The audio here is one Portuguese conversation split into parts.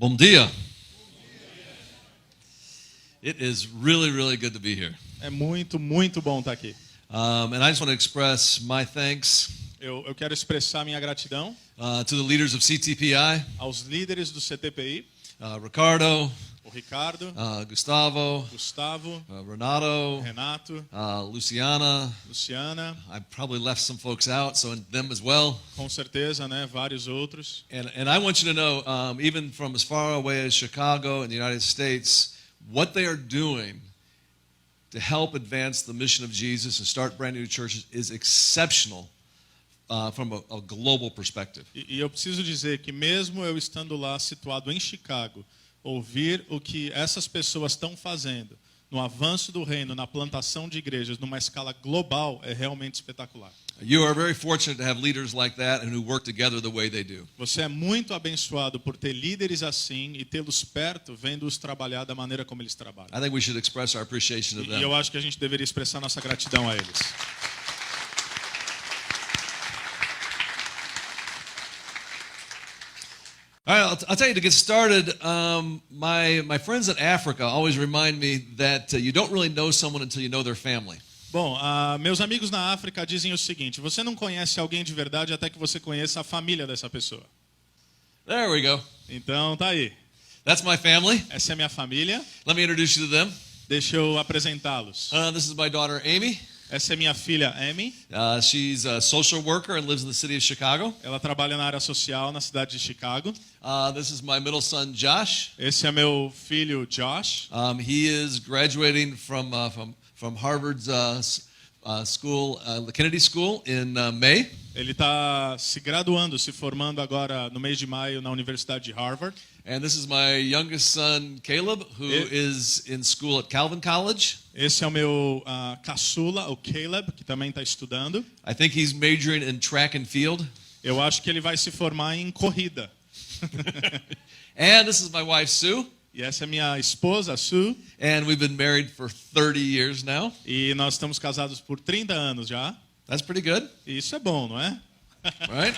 Bom dia. It is really, really good to be here. É muito, muito bom estar aqui. And I just want to express my thanks Eu quero expressar minha gratidão to the leaders of CTPI, aos líderes do CTPI, Ricardo, o Ricardo, Gustavo, Gustavo, Renato, Renato, Luciana. Luciana, I probably left some folks out, so them as well. com certeza, né? Vários outros. And I want you to know, even from as far away as Chicago in the United States, what they are doing to help advance the mission of Jesus and start brand new churches is exceptional from a global perspective. E eu preciso dizer que mesmo eu estando lá situado em Chicago, ouvir o que essas pessoas estão fazendo no avanço do reino, na plantação de igrejas, numa escala global, é realmente espetacular. You are very fortunate to have leaders like that and who work together the way they do. Você é muito abençoado por ter líderes assim e tê-los perto, vendo-os trabalhar da maneira como eles trabalham. I think we should express our appreciation of E them. eu acho que a gente deveria expressar nossa gratidão a eles. All right, I'll tell you to get started. My friends in Africa always remind me that you don't really know someone until you know their family. Bom, meus amigos na África dizem o seguinte: você não conhece alguém de verdade até que você conheça a família dessa pessoa. There we go. Então, tá aí. That's my family. Essa é a minha família. Let me introduce you to them. Deixa eu apresentá-los. This is my daughter, Amy. Essa é minha filha, Amy. She's a social worker and lives in the city of Chicago. Ela trabalha na área social na cidade de Chicago. This is my middle son, Josh. Esse é meu filho, Josh. He is graduating from Harvard's school, the Kennedy School, in May. Ele está se graduando, se formando agora no mês de maio na Universidade de Harvard. And this is my youngest son, Caleb, who is in school at Calvin College. Esse é o meu caçula, o Caleb, que também está estudando. I think he's majoring in track and field. Eu acho que ele vai se formar em corrida. And this is my wife, Sue. E essa é minha esposa, Sue. And we've been married for 30 years now. E nós estamos casados por 30 anos já. That's pretty good. E isso é bom, não é? Right?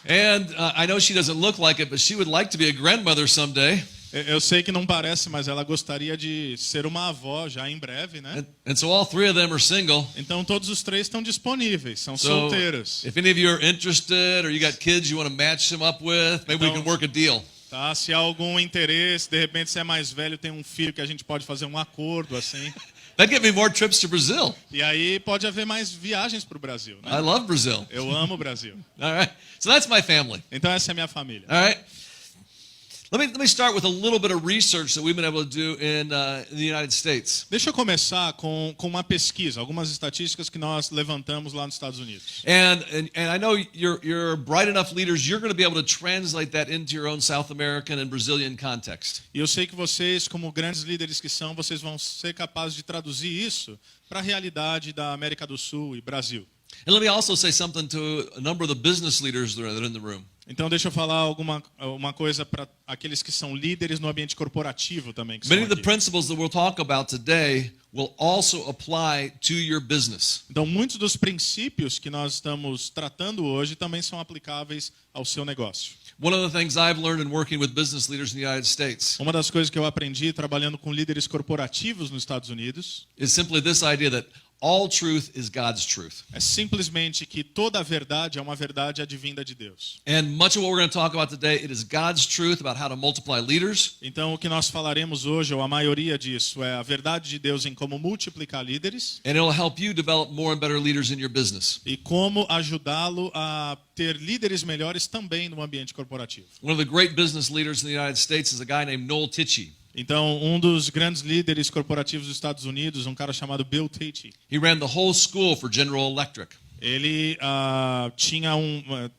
And I know she doesn't look like it, but she would like to be a grandmother someday. Eu sei que não parece, mas ela gostaria de ser uma avó já em breve, né? And so all three of them are single. Então todos os três estão disponíveis, são So solteiros. if any of you are interested or you got kids you want to match them up with, maybe we can work a deal. Tá, se há algum interesse, de repente você é mais velho, tem um filho que a gente pode fazer um acordo assim. That'd get me more trips to Brazil. E aí pode haver mais viagens para o Brasil, né? I love Brazil. Eu amo o Brasil. All right. So that's my family. Então essa é a minha família. All right. Let me start with a little bit of research that we've been able to do in the United States. Deixa eu começar com uma pesquisa, algumas estatísticas que nós levantamos lá nos Estados Unidos. And I know you're bright enough leaders, you're going to be able to translate that into your own South American and Brazilian context. E eu sei que vocês, como grandes líderes que são, vocês vão ser capazes de traduzir isso para a realidade da América do Sul e Brasil. And let me also say something to a number of the business leaders that are in the room. Então deixa eu falar uma coisa para aqueles que são líderes no ambiente corporativo também. Que Many são of the aqui. principles that we'll talk about today will also apply to your business. Então muitos dos princípios que nós estamos tratando hoje também são aplicáveis ao seu negócio. One of the things I've learned in working with business leaders in the United States Uma das coisas que eu aprendi trabalhando com líderes corporativos nos Estados Unidos is simply this idea that all truth is God's truth. é simplesmente que toda a verdade é uma verdade advinda de Deus. And much of what we're going to talk about today, it is God's truth about how to multiply leaders. Então o que nós falaremos hoje, ou a maioria disso, é a verdade de Deus em como multiplicar líderes And it'll help you develop more and better leaders in your business. e como ajudá-lo a ter líderes melhores também no ambiente corporativo. One of the great business leaders in the United States is a guy named Noel Tichy. Então, um dos grandes líderes corporativos dos Estados Unidos, um cara chamado Bill Tichy, He ran the whole school for General Electric. ele tinha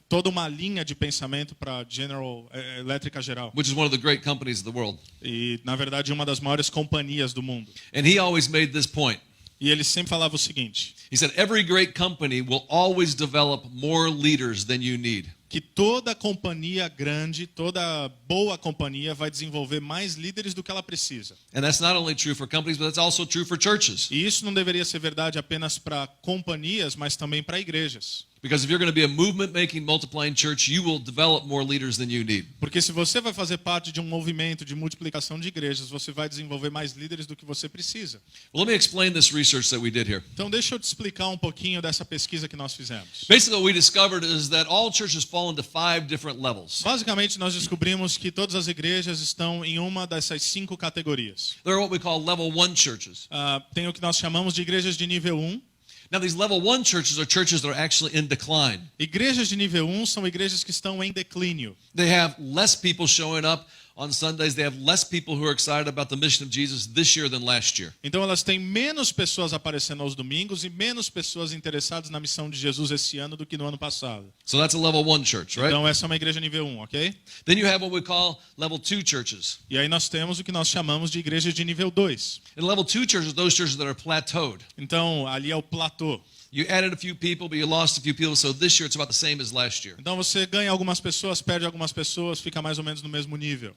toda uma linha de pensamento para General Elétrica geral. Which is one of the great companies of the world. E, na verdade, uma das maiores companhias do mundo. And he always made this point. E ele sempre falava o seguinte: He said, every great company will always develop more leaders than you need. Que toda companhia grande, toda boa companhia vai desenvolver mais líderes do que ela precisa. And that's not only true for companies, but that's also true for churches. E isso não deveria ser verdade apenas para companhias, mas também para igrejas. Because if you're going to be a movement-making, multiplying church, you will develop more leaders than you need. Porque se você vai fazer parte de um movimento de multiplicação de igrejas, você vai desenvolver mais líderes do que você precisa. Well, let me explain this research that we did here. Então deixa eu te explicar um pouquinho dessa pesquisa que nós fizemos. Basically, what we discovered is that all churches fall into 5 different levels. Basicamente, nós descobrimos que todas as igrejas estão em uma dessas 5 categorias. There are what we call level 1 churches. Tem o que nós chamamos de igrejas de nível 1. Now, these level 1 churches are churches that are actually in decline. Igrejas de nível 1 são igrejas que estão em declínio. They have less people showing up on Sundays. They have less people who are excited about the mission of Jesus this year than last year. Então elas têm menos pessoas aparecendo aos domingos e menos pessoas interessadas na missão de Jesus esse ano do que no ano passado. So that's a level 1 church, right? Então essa é uma igreja nível 1, ok? Then you have what we call level 2 churches. E aí nós temos o que nós chamamos de igrejas de nível 2. In level 2 churches, those churches that are plateaued. Então ali é o platô. You added a few people, but you lost a few people, so this year it's about the same as last year. Então você ganha algumas pessoas, perde algumas pessoas, fica mais ou menos no mesmo nível.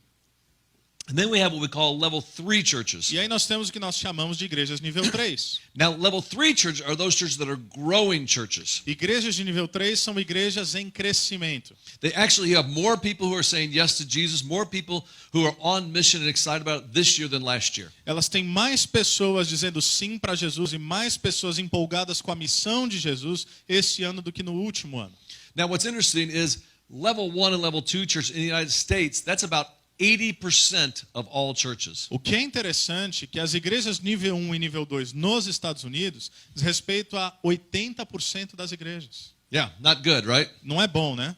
And then we have what we call level 3 churches. E aí nós temos o que nós chamamos de igrejas nível 3. Now, level 3 churches are those churches that are growing churches. Igrejas de nível 3 são igrejas em crescimento. They actually have more people who are saying yes to Jesus, more people who are on mission and excited about it this year than last year. Elas têm mais pessoas dizendo sim para Jesus e mais pessoas empolgadas com a missão de Jesus esse ano do que no último ano. Now, what's interesting is level 1 and level 2 church in the United States, that's about 80% of all churches. O que é interessante é que as igrejas nível 1 e nível 2 nos Estados Unidos diz respeito a 80% das igrejas. Yeah, not good, right? Não é bom, né?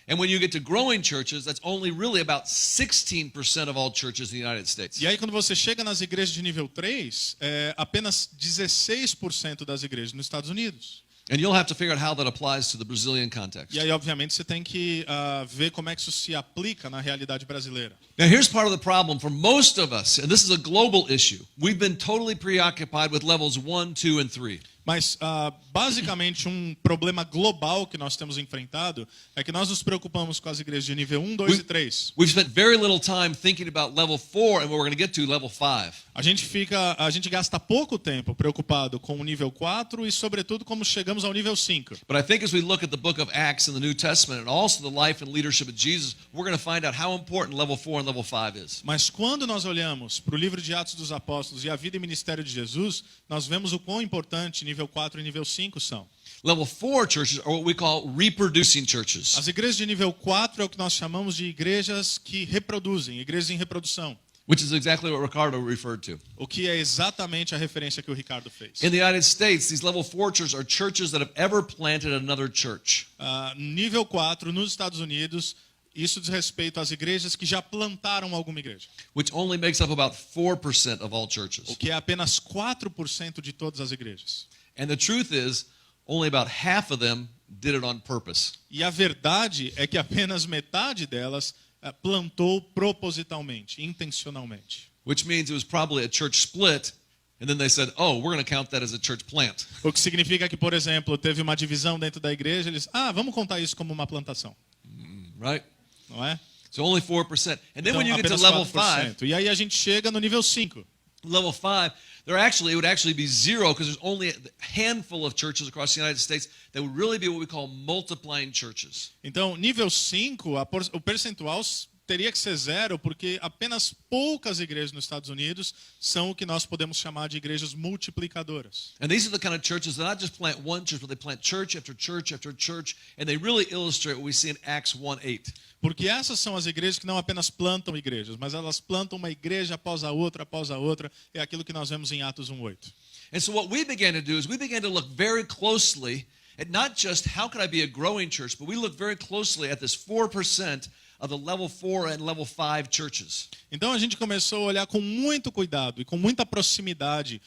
And when you get to growing churches, that's only really about 16% of all churches in the United States. E aí quando você chega nas igrejas de nível 3, é apenas 16% das igrejas nos Estados Unidos. And you'll have to figure out how that applies to the Brazilian context. E aí, obviamente, você tem que ver como é que isso se aplica na realidade brasileira. Now, here's part of the problem for most of us, and this is a global issue. We've been totally preoccupied with levels 1, 2, and 3. Mas, basicamente, um problema global que nós temos enfrentado é que nós nos preocupamos com as igrejas de nível 1, 2 e 3. We've spent very little time thinking about level 4 and what we're going to get to level 5. A gente gasta pouco tempo preocupado com o nível 4 e, sobretudo, como chegamos ao nível 5. But I think as we look at the book of Acts in the New Testament and also the life and leadership of Jesus, we're going to find out how important level 4 and level 5 is. Mas quando nós olhamos para o livro de Atos dos Apóstolos e a vida e ministério de Jesus, nós vemos o quão importante nível 4 e nível 5 são. Level 4 churches are what we call reproducing churches. As igrejas de nível 4 é o que nós chamamos de igrejas que reproduzem, igrejas em reprodução. Which is exactly what Ricardo referred to. O que é exatamente a referência que o Ricardo fez. In the United States, these level 4 churches are churches that have ever planted another church. Nível 4, nos Estados Unidos, isso diz respeito às igrejas que já plantaram alguma igreja. Which only makes up about 4% of all churches. O que é apenas 4% de todas as igrejas. And the truth is, only about half of them did it on purpose. E a verdade é que apenas metade delas plantou propositalmente, intencionalmente. Which means it was probably a church split, and then they said, oh, we're going to count that as a church plant. O que significa que, por exemplo, teve uma divisão dentro da igreja, eles, vamos contar isso como uma plantação. Right? Não é? So only 4%. And then Então, when you get to apenas level 4%. 5, E aí a gente chega no nível 5. level 5, it would actually be 0 because there's only a handful of churches across the United States that would really be what we call multiplying churches. Então, nível 5, o percentual teria que ser 0, porque apenas poucas igrejas nos Estados Unidos são o que nós podemos chamar de igrejas multiplicadoras. And these are the kind of churches that not just plant one church, but they plant church after church after church, and they really illustrate what we see in Acts 1:8. Porque essas são as igrejas que não apenas plantam igrejas, mas elas plantam uma igreja após a outra, é aquilo que nós vemos em Atos 1:8. And so what we began to do is we began to look very closely at not just how could I be a growing church, but we looked very closely at this 4% of the level 4 and level 5 churches. Então a gente começou a olhar com muito cuidado e com muita proximidade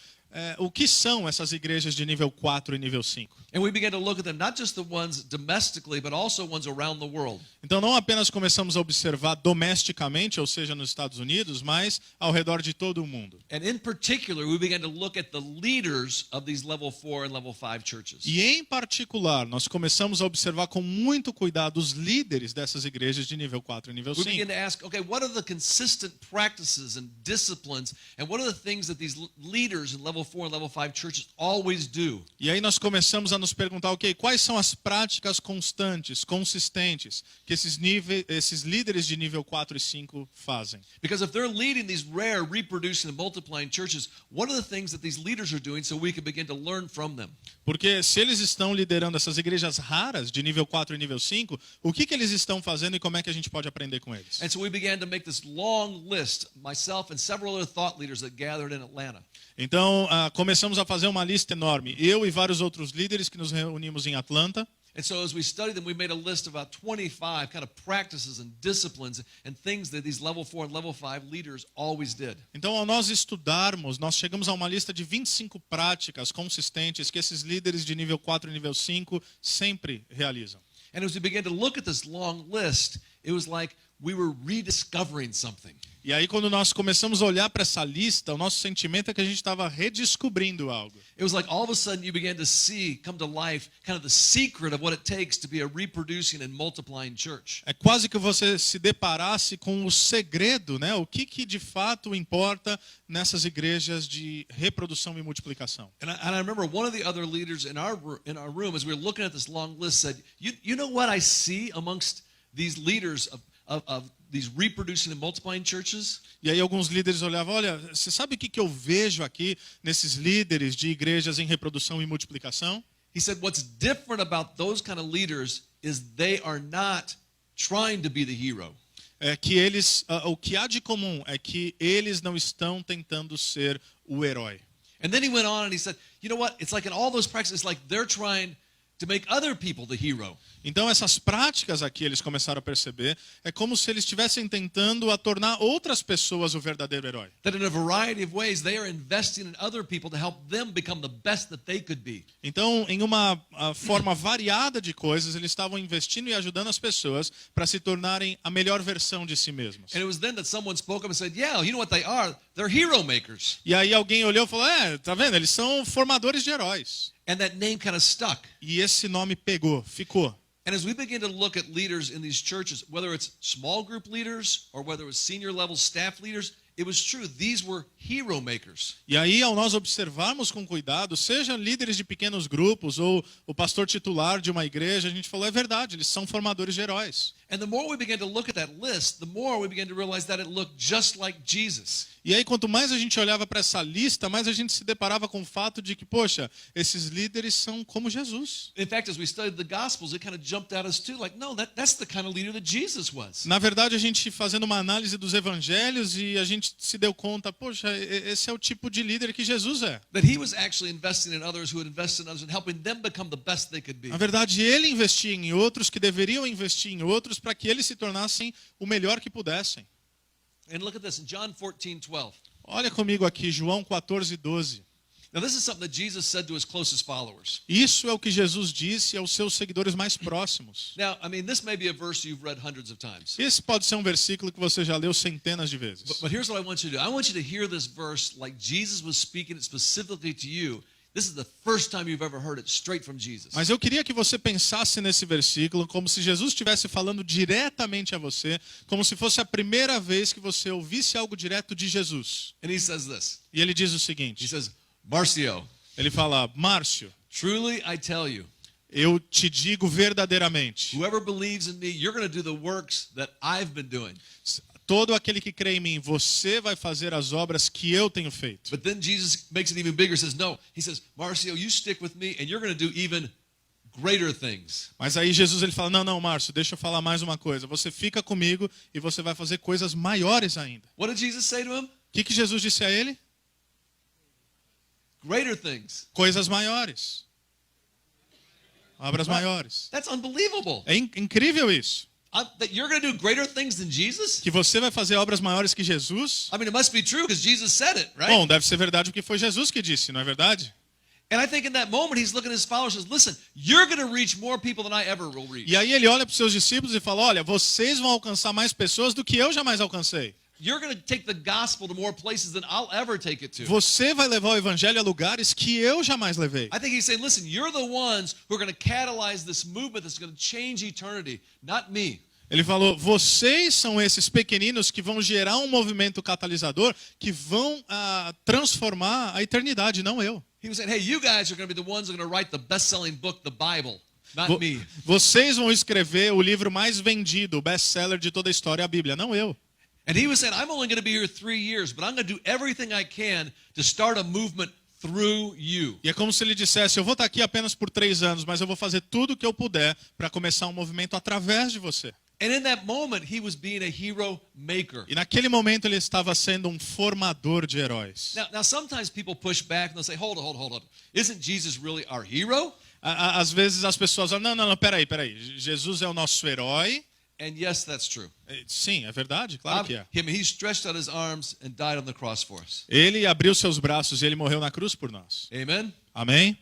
o que são essas igrejas de nível 4 e nível 5. And we began to look at them, not just the ones domestically, but also ones around the world. Então não apenas começamos a observar domesticamente, ou seja, nos Estados Unidos, mas ao redor de todo o mundo. And in particular, we began to look at the leaders of these level 4 and level 5 churches. E em particular, nós começamos a observar com muito cuidado os líderes dessas igrejas de nível 4 e nível We 5. began to ask, what are the consistent practices and disciplines, and what are the things that these leaders in level level 4 and level 5 churches always do. E aí nós começamos a nos perguntar, ok, quais são as práticas constantes, consistentes, que esses líderes de nível 4 e 5 fazem? Because if they're leading these rare, reproducing and multiplying churches, what are the things that these leaders are doing so we can begin to learn from them? Porque se eles estão liderando essas igrejas raras de nível 4 e nível 5, o que eles estão fazendo e como é que a gente pode aprender com eles? And so we began to make this long list, myself and several other thought leaders that gathered in Atlanta. Então, começamos a fazer uma lista enorme. Eu e vários outros líderes que nos reunimos em Atlanta. And so as we studied them, we made a list of about 25 kind of practices and disciplines and things that these level 4 and level 5 leaders always did. Então, ao nós estudarmos, nós chegamos a uma lista de 25 práticas consistentes que esses líderes de nível 4 e nível 5 sempre realizam. And as we began to look at this long list, it was like we were rediscovering something. E aí, quando nós começamos a olhar para essa lista, o nosso sentimento é que a gente estava redescobrindo algo. It was like all of a sudden you began to see, come to life, kind of the secret of what it takes to be a reproducing and multiplying church. É quase que você se deparasse com o segredo, né? O que de fato importa nessas igrejas de reprodução e multiplicação. And I remember one of the other leaders in our room, as we were looking at this long list, said, you know what I see amongst these leaders of these reproducing and multiplying churches? E aí alguns líderes olhavam, olha, você sabe o que eu vejo aqui nesses líderes de igrejas em reprodução e multiplicação? He said, what's different about those kind of leaders is they are not trying to be the hero. É que eles, o que há de comum é que eles não estão tentando ser o herói. And then he went on and he said, you know what? It's like in all those practices, it's like they're trying to make other people the hero. Então essas práticas aqui eles começaram a perceber, é como se eles estivessem tentando a tornar outras pessoas o verdadeiro herói. That in a variety of ways they are investing in other people to help them become the best that they could be. Então, em uma forma variada de coisas, eles estavam investindo e ajudando as pessoas para se tornarem a melhor versão de si mesmos. And it was then that someone spoke up and said, yeah, you know what they are? They're hero makers. E aí alguém olhou e falou, tá vendo? Eles são formadores de heróis. And that name kind of stuck. E esse nome pegou, ficou. And as we begin to look at leaders in these churches, whether it's small group leaders or whether it was senior level staff leaders, it was true. These were hero makers. E aí, ao nós observarmos com cuidado, seja líderes de pequenos grupos ou o pastor titular de uma igreja, a gente falou, é verdade, eles são formadores de heróis. And the more we began to look at that list, the more we began to realize that it looked just like Jesus. E aí, quanto mais a gente olhava para essa lista, mais a gente se deparava com o fato de que, poxa, esses líderes são como Jesus. In fact, as we studied the Gospels, it kind of jumped at us too, like, no, that's the kind of leader that Jesus was. Na verdade, a gente fazendo uma análise dos evangelhos e a gente se deu conta, poxa, esse é o tipo de líder que Jesus é. That he was actually investing in others who had invested in others and helping them become the best they could be. Na verdade, ele investia em outros que deveriam investir em outros para que eles se tornassem o melhor que pudessem. And look at this in John 14:12. Olha comigo aqui, João 14:12. Now this is something that Jesus said to his closest followers. Isso é o que Jesus disse aos seus seguidores mais próximos. Now, I mean, this may be a verse you've read hundreds of times. Esse pode ser um versículo que você já leu centenas de vezes. But here's what I want you to do. I want you to hear this verse like Jesus was speaking it specifically to you. This is the first time you've ever heard it straight from Jesus. Mas eu queria que você pensasse nesse versículo como se Jesus estivesse falando diretamente a você, como se fosse a primeira vez que você ouvisse algo direto de Jesus. And he says this. E ele diz o He seguinte, says, Marcio, ele fala, Márcio, truly I tell you, eu te digo verdadeiramente, whoever believes in me, you're going to do the works that I've been doing. todo aquele que crê em mim, você vai fazer as obras que eu tenho feito. But then Jesus makes it even bigger. He says, no. He says, Marcio, you stick with me and you're going to do even greater things. Mas aí Jesus ele fala, não, Márcio, deixa eu falar mais uma coisa. Você fica comigo e você vai fazer coisas maiores ainda. What did Jesus say to him? O que Jesus disse a ele? Greater things. Coisas maiores. Obras maiores. That's unbelievable. É incrível isso. That you're going to do greater things than Jesus? Que você vai fazer obras maiores que Jesus? I mean, it must be true because Jesus said it, right? Bom, deve ser verdade porque foi Jesus que disse, não é verdade? And I think in that moment he's looking at his followers and says, listen, you're going to reach more people than I ever will reach. E aí ele olha para os seus discípulos e fala, olha, vocês vão alcançar mais pessoas do que eu jamais alcancei. You're going to take the gospel to more places than I'll ever take it to. Você vai levar o evangelho a lugares que eu jamais levei. I think he's saying, listen, you're the ones who are going to catalyze this movement that's going to change eternity, not me. Ele falou, vocês são esses pequeninos que vão gerar um movimento catalisador que vão transformar a eternidade, não eu. He was saying, hey, you guys are going to be the ones who are going to write the best-selling book, the Bible, not me. Vocês vão escrever o livro mais vendido, o best-seller de toda a história, a Bíblia, não eu. And he was saying, I'm only going to be here 3 years, but I'm going to do everything I can to start a movement through you. E é como se ele dissesse, eu vou estar aqui apenas por 3 anos, mas eu vou fazer tudo o que eu puder para começar um movimento através de você. And in that moment, he was being a hero maker. E naquele momento ele estava sendo um formador de heróis. Now sometimes people push back and they'll say, hold on. Isn't Jesus really our hero? Às vezes as pessoas falam, não, peraí. Jesus é o nosso herói. And yes, that's true. Sim, é verdade, claro que é. He stretched out his arms and died on the cross for us. Ele abriu seus braços e ele morreu na cruz por nós. Amen? Amém?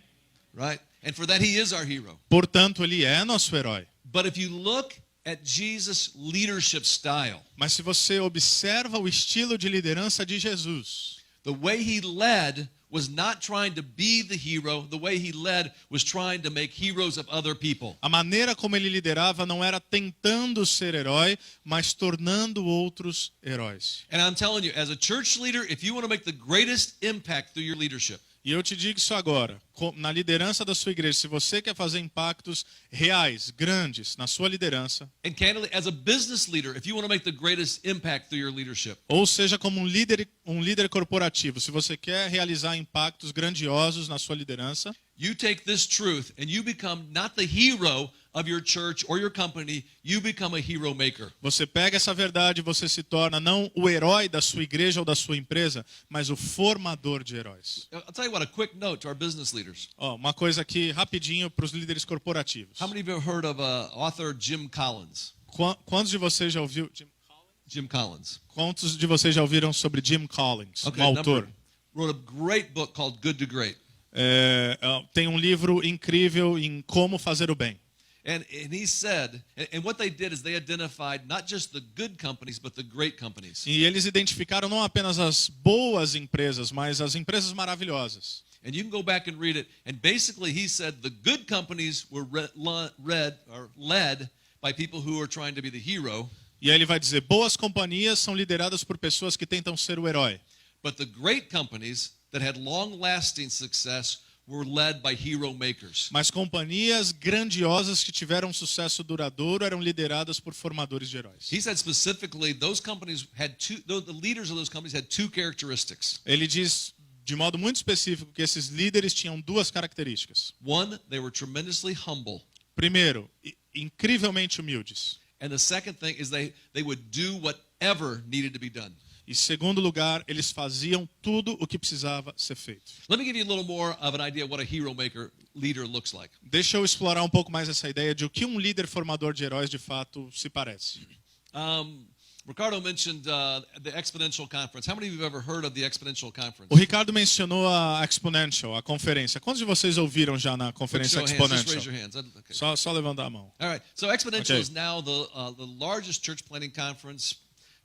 Right? And for that, he is our hero. Portanto, ele é nosso herói. But if you look at Jesus' leadership style, Mas se você observa o estilo de liderança de Jesus, the way he led was not trying to be the hero. The way he led was trying to make heroes of other people. a maneira como ele liderava não era tentando ser herói, mas tornando outros heróis. And I'm telling you, as a church leader, if you want to make the greatest impact through your leadership, E eu te digo isso agora, na liderança da sua igreja, se você quer fazer impactos reais, grandes, na sua liderança, and candidly, as a business leader, if you want to make the greatest impact through your leadership, ou seja, como um líder corporativo, se você quer realizar impactos grandiosos na sua liderança, you take this truth and you become not the hero of your church or your company, you become a hero maker. você pega essa verdade e você se torna não o herói da sua igreja ou da sua empresa, mas o formador de heróis. I'll tell you what, a quick note to our business leaders. Uma coisa aqui rapidinho para os líderes corporativos. How many of you have heard of author Jim Collins? Quantos de vocês já ouviram? Jim Collins. Quantos de vocês já ouviram sobre Jim Collins, um autor? Wrote a great book called Good to Great. Tem um livro incrível em como fazer o bem. And he said, and what they did is they identified not just the good companies, but the great companies. E eles identificaram não apenas as boas empresas, mas as empresas maravilhosas. And you can go back and read it. And basically he said the good companies were led by people who are trying to be the hero. E aí ele vai dizer, boas companhias são lideradas por pessoas que tentam ser o herói. But the great companies that had long-lasting success were led by hero makers. Mas companhias grandiosas que tiveram sucesso duradouro eram lideradas por formadores de heróis. He said specifically those companies had the leaders of those companies had 2 characteristics. Ele diz de modo muito específico que esses líderes tinham 2 características. One, they were tremendously humble. Primeiro, incrivelmente humildes. And the second thing is they would do whatever needed to be done. E segundo lugar, eles faziam tudo o que precisava ser feito. Let me give you a little more of an idea of what a hero maker leader looks like. Deixa eu explorar um pouco mais essa ideia de o que um líder formador de heróis de fato se parece. Ricardo mentioned the Exponential Conference. How many of you have ever heard of the Exponential Conference? O Ricardo mencionou a Exponential, a conferência. Quantos de vocês ouviram já na conferência Just raise Exponential? your hands. Okay. Só levantar a mão. All right. So Exponential Okay. is now the largest church planting conference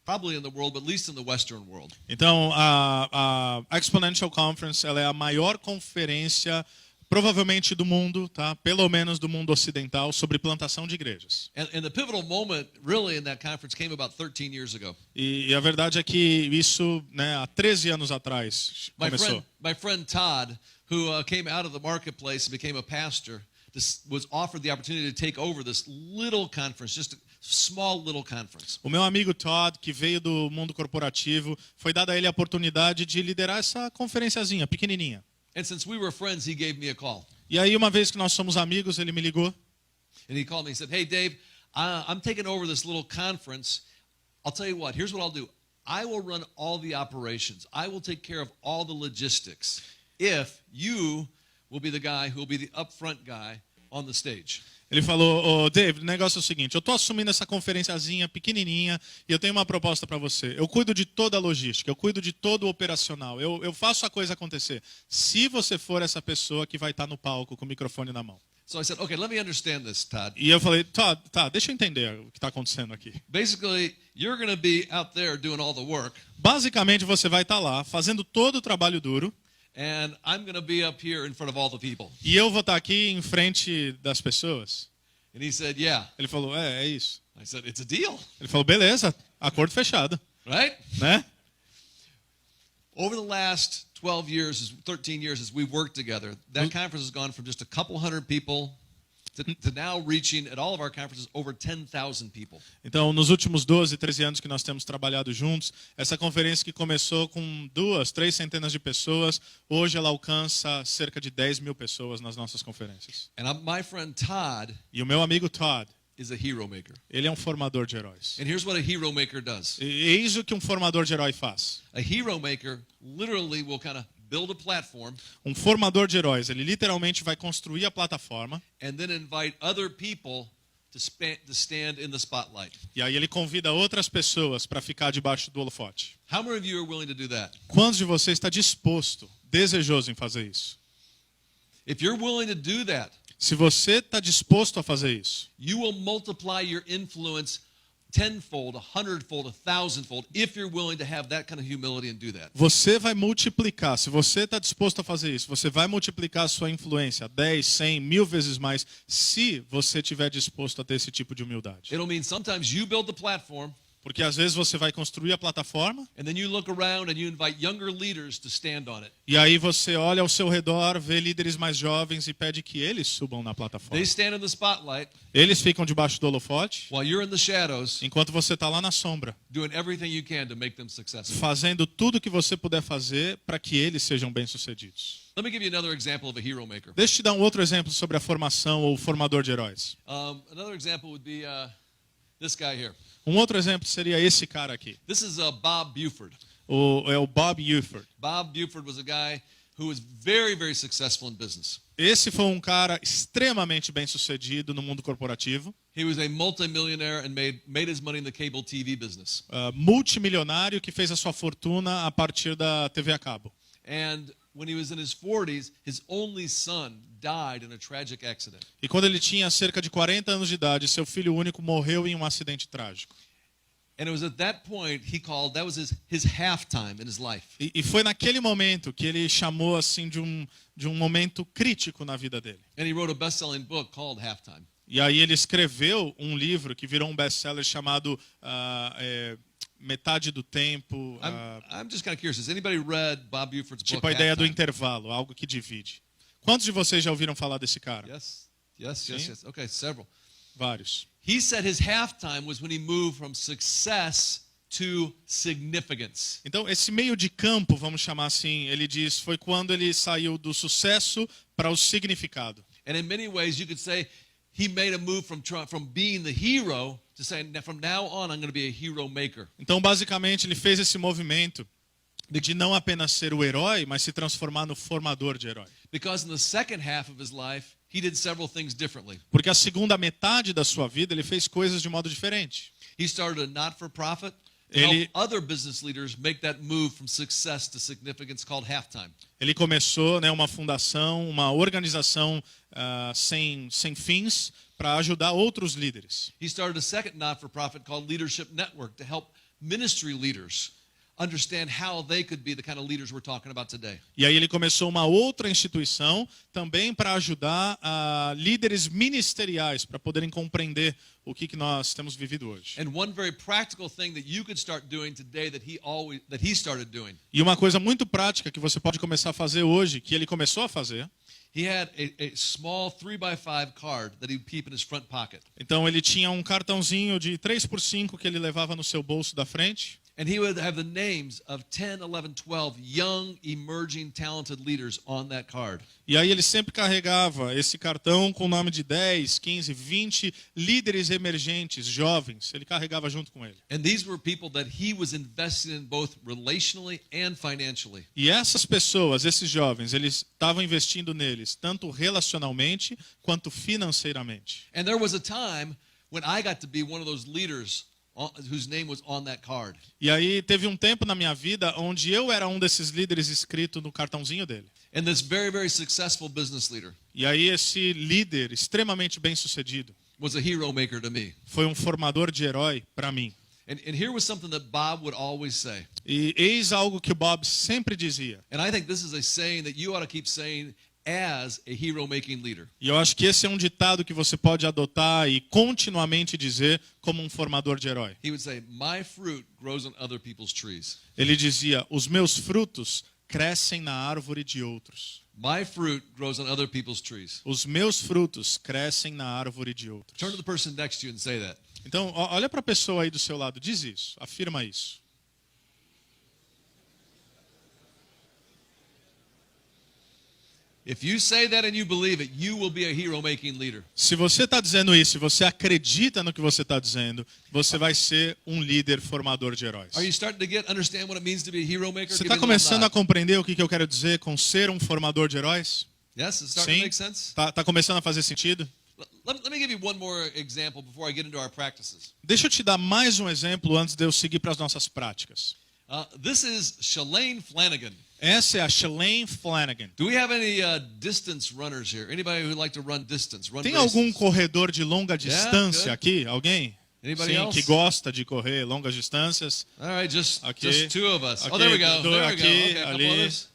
probably in the world, but at least in the Western world. Então, a Exponential Conference, ela é a maior conferência provavelmente do mundo, tá? Pelo menos do mundo ocidental, sobre plantação de igrejas. And the pivotal moment really in that conference came about 13 years ago. E a verdade é que isso, né, há 13 anos atrás começou. My friend Todd, who came out of the marketplace and became a pastor, was offered the opportunity to take over this little conference, just a small little conference. O meu amigo Todd, que veio do mundo corporativo, foi dada a ele a oportunidade de liderar essa conferenciazinha, pequenininha. And since we were friends, he gave me a call. E aí, uma vez que nós somos amigos, ele me ligou. And he called me and said, hey, Dave, I'm taking over this little conference. I'll tell you what, here's what I'll do. I will run all the operations. I will take care of all the logistics if you will be the guy who will be the upfront guy on the stage. Ele falou, Dave, o negócio é o seguinte, eu estou assumindo essa conferenciazinha pequenininha e eu tenho uma proposta para você. Eu cuido de toda a logística, eu cuido de todo o operacional, eu faço a coisa acontecer. Se você for essa pessoa que vai estar no palco com o microfone na mão. So I said, okay, let me understand this, Todd. E eu falei, Todd, deixa eu entender o que está acontecendo aqui. Basically, you're going to be out there doing all the work. Basicamente, você vai estar lá fazendo todo o trabalho duro. And I'm going to be up here in front of all the people. E eu vou estar aqui em frente das pessoas. And he said, yeah. Ele falou, é isso. I said, it's a deal, Ele falou, beleza, acordo fechado, right? né? Over the last 12 years, 13 years as we've worked together, that conference has gone from just a couple hundred people to now reaching, at all of our conferences, over 10,000 people. Então, nos últimos 12, 13 anos que nós temos trabalhado juntos, essa conferência que começou com 2, 3 centenas de pessoas, hoje ela alcança cerca de 10 mil pessoas nas nossas conferências. And my friend Todd E o meu amigo Todd, is a Heromaker. ele é um formador de heróis. And here's what a Heromaker does. E eis o que um formador de herói faz. A Heromaker literally will kind of build a platform Um formador de heróis, ele literalmente vai construir a plataforma and then invite other people to stand in the spotlight. e aí ele convida outras pessoas para ficar debaixo do holofote. How many of you are willing to do that? Quantos de vocês está disposto, desejoso em fazer isso? If you're willing to do that, Se você está disposto a fazer isso, you will multiply your influence tenfold, 100-fold, 1,000-fold, if you're willing to have that kind of humility and do that. você vai multiplicar. Se você está disposto a fazer isso, você vai multiplicar a sua influência 10, 100, 1000 vezes mais, se você estiver disposto a ter esse tipo de humildade. It'll mean sometimes you build the platform, Porque às vezes você vai construir a plataforma and then you look around and you invite younger leaders to stand on it. e aí você olha ao seu redor, vê líderes mais jovens e pede que eles subam na plataforma. They stand in the spotlight Eles ficam debaixo do holofote, while you're in the shadows, enquanto você está lá na sombra, doing everything you can to make them successful. fazendo tudo o que você puder fazer para que eles sejam bem-sucedidos. Let me give you another example of a hero maker. Deixa eu te dar um outro exemplo sobre a formação ou formador de heróis. Another example would be this guy here. Um outro exemplo seria esse cara aqui. This is Bob Buford. É o Bob Buford. Bob Buford was a guy who was very, very successful in business. Esse foi um cara extremamente bem-sucedido no mundo corporativo. He was a multimillionaire and made his money in the cable TV business. Multimilionário que fez a sua fortuna a partir da TV a cabo. And when he was in his 40s, his only son died in a tragic accident. E quando ele tinha cerca de 40 anos de idade, seu filho único morreu em um acidente trágico. And it was at that point he called, that was his halftime in his life. E foi naquele momento que ele chamou assim de um momento crítico na vida dele. And he wrote a best-selling book called Halftime. E aí ele escreveu um livro que virou um best-seller chamado Metade do Tempo. I'm just kind of curious. Has anybody read Bob Buford's Tipo book, a ideia do Halftime? intervalo, algo que divide. Quantos de vocês já ouviram falar desse cara? Yes. Okay, several. Vários. He said his halftime was when he moved from success to significance. Então, esse meio de campo, vamos chamar assim, ele diz, foi quando ele saiu do sucesso para o significado. And in many ways, you could say he made a move from being the hero to saying, from now on, I'm going to be a hero maker. Então, basicamente, ele fez esse movimento de não apenas ser o herói, mas se transformar no formador de herói. Because in the second half of his life, he did several things differently. Porque a segunda metade da sua vida, ele fez coisas de modo diferente. He started a not-for-profit to Ele- help other business leaders make that move from success to significance called Halftime. Ele começou, uma fundação, uma organização sem fins para ajudar outros líderes. He started a second not-for-profit called Leadership Network to help ministry leaders understand how they could be the kind of leaders we're talking about today. E aí ele começou uma outra instituição também para ajudar líderes ministeriais para poderem compreender o que nós temos vivido hoje. And one very practical thing that you could start doing today that he started doing. E uma coisa muito prática que você pode começar a fazer hoje, que ele começou a fazer. He had a small 3x5 card that he'd keep in his front pocket. Então ele tinha um cartãozinho de 3x5 que ele levava no seu bolso da frente. And he would have the names of 10, 11, 12 young, emerging, talented leaders on that card. E aí ele sempre carregava esse cartão com o nome de 10, 15, 20 líderes emergentes, jovens. Ele carregava junto com ele. And these were people that he was invested in both relationally and financially. E essas pessoas, esses jovens, eles estavam investindo neles, tanto relacionalmente quanto financeiramente. And there was a time when I got to be one of those leaders whose name was on that card. E aí teve um tempo na minha vida onde eu era um desses líderes escrito no cartãozinho dele. And this very, very successful business leader E aí esse líder extremamente bem-sucedido was a hero maker to me. foi um formador de herói para mim. And here was something that Bob would always say. E eis algo que o Bob sempre dizia. And I think this is a saying that you ought to keep saying as a hero-making leader. E eu acho que esse é um ditado que você pode adotar e continuamente dizer como um formador de herói. He would say, "My fruit grows on other people's trees." Ele dizia, os meus frutos crescem na árvore de outros. My fruit grows on other people's trees. Os meus frutos crescem na árvore de outros. Turn to the person next to you and say that. Então, olha para a pessoa aí do seu lado, diz isso, afirma isso. If you say that and you believe it, you will be a hero-making leader. Se você está dizendo isso, se você acredita no que você está dizendo, você vai ser um líder formador de heróis. Are you starting to understand what it means to be a hero maker? Você Give me está a little começando a nod. compreender o que eu quero dizer com ser um formador de heróis? Yes, it's starting to Sim? make sense. Tá começando a fazer sentido? Let me give you one more example before I get into our practices. Deixa eu te dar mais um exemplo antes de eu seguir para as nossas práticas. This is Shalane Flanagan. Essa é a Shalane Flanagan. Do we have any distance runners here? Anybody who'd like to run distance? Run Tem races? algum corredor de longa good. distância aqui? Alguém? Anybody Sim, else? que gosta de correr longas distâncias. All right, just Aqui. two of us. Aqui, Oh, there we go. dois There we go. aqui, Okay, a couple ali. others.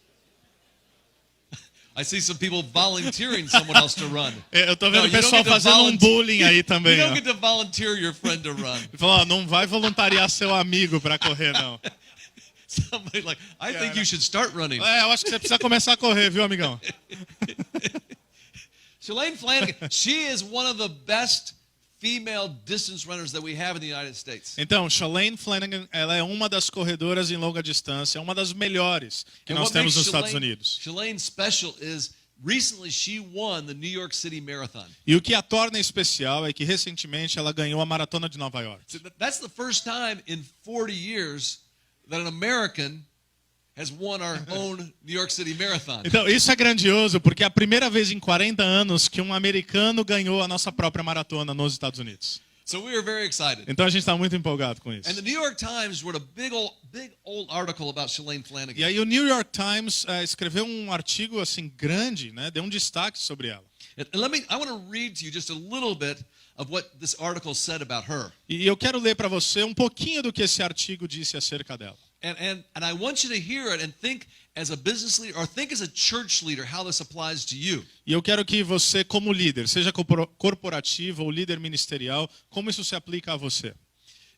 I see some people volunteering someone else to run. Eu tô No, vendo o you don't pessoal get to fazendo um volunteer. bullying aí também. You Ó. don't get to volunteer your friend to run. Ele falou, ó, não vai voluntariar seu amigo para correr, não. Somebody like, I think you should start running. Eu acho que você precisa começar a correr, viu, amigão? Shalane Flanagan, she is one of the best female distance runners that we have in the United States. Então, Shalane Flanagan, ela é uma das corredoras em longa distância, uma das melhores que And nós what temos makes nos Estados Unidos. Shalane special is recently she won the New York City Marathon. E o que a torna especial é que recentemente ela ganhou a maratona de Nova York. So that's the first time in 40 years that an American has won our own New York City Marathon. Então, isso é grandioso, porque é a primeira vez em 40 anos que um americano ganhou a nossa própria maratona nos Estados Unidos. So we are very excited. Então a gente está muito empolgado com isso. And the New York Times wrote a big old article about Shalane Flanagan. E aí o New York Times escreveu um artigo assim grande, né? Deu um destaque sobre ela. And I want to read to you just a little bit of what this article said about her. E eu quero ler para você um pouquinho do que esse artigo disse acerca dela. And I want you to hear it and think as a business leader or think as a church leader how this applies to you. E eu quero que você, como líder, seja corporativo ou líder ministerial, como isso se aplica a você.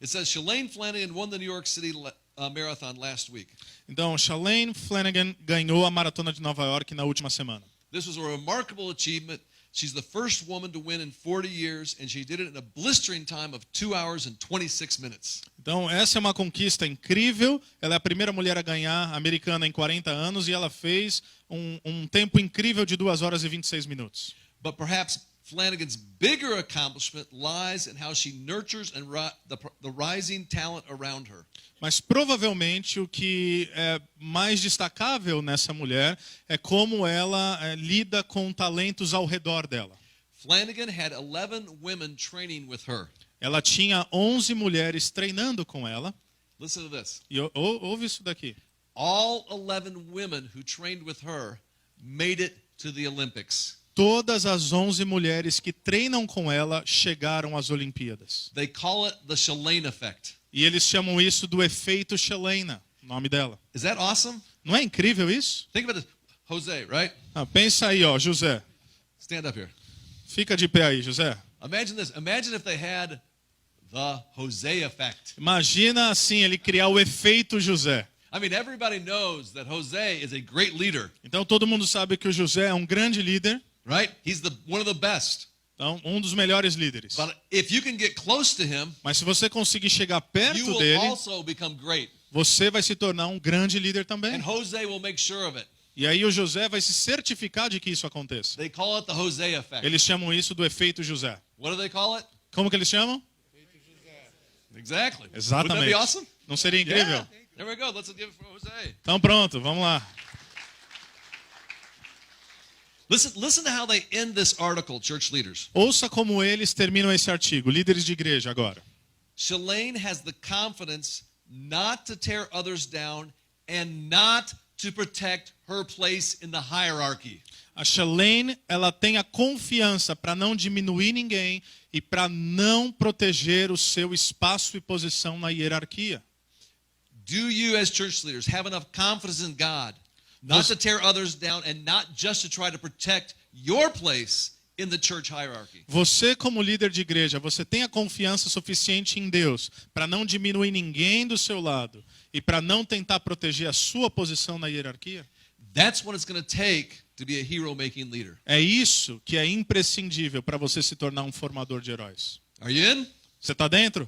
It says Shalane Flanagan won the New York City Marathon last week. Então, Shalane Flanagan ganhou a maratona de Nova York na última semana. This was a remarkable achievement. She's the first woman to win in 40 years, and she did it in a blistering time of 2 hours and 26 minutes. Então, essa é uma conquista incrível. Ela é a primeira mulher a ganhar americana em 40 anos e ela fez um tempo incrível de 2 horas e 26 minutos. But perhaps Flanagan's bigger accomplishment lies in how she nurtures the rising talent around her. Mas provavelmente o que é mais destacável nessa mulher é como ela lida com talentos ao redor dela. Flanagan had 11 women training with her. Ela tinha 11 mulheres treinando com ela. Listen to this. E ouve isso daqui. All 11 women who trained with her made it to the Olympics. Todas as 11 mulheres que treinam com ela chegaram às Olimpíadas. They call it the Shalane effect. E eles chamam isso do efeito Shalane, o nome dela. Is that awesome? Não é incrível isso? Think about this. Jose, right? Pensa aí, ó, José. Stand up here. Fica de pé aí, José. Imagine this. Imagine if they had the Jose effect. Imagina assim, ele criar o efeito José. I mean, everybody knows that Jose is a great leader, Então todo mundo sabe que o José é um grande líder. right? He's one of the best. Então, um dos melhores líderes. But if you can get close to him, Mas se você conseguir chegar you perto will dele, also become great. você vai se tornar um grande líder And também. Jose will make sure of it. E aí o José vai se certificar de que isso aconteça. They call it the Jose effect. Eles chamam isso do efeito José. What do they call it? Como que eles chamam? Exactly. Wouldn't that Exatamente. be awesome? Não seria incrível? Yeah. There we go. Let's give it for Jose. Então pronto, vamos lá. Listen to how they end this article, church leaders. Ouça como eles terminam esse artigo, líderes de igreja agora. Shalane has the confidence not to tear others down and not to protect her place in the hierarchy. A Shalane, ela tem a confiança para não diminuir ninguém e para não proteger o seu espaço e posição na hierarquia. Do you, as church leaders, have enough confidence in God not to tear others down, and not just to try to protect your place in the church hierarchy. Você, como líder de igreja, você tem a confiança suficiente em Deus para não diminuir ninguém do seu lado e para não tentar proteger a sua posição na hierarquia? That's what it's going to take to be a hero-making leader. É isso que é imprescindível para você se tornar um formador de heróis. Are you in? Você está dentro?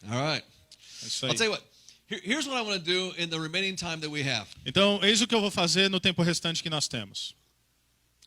All right. É isso aí. I'll tell you what. Here's what I want to do in the remaining time that we have. Então, eis o que eu vou fazer no tempo restante que nós temos.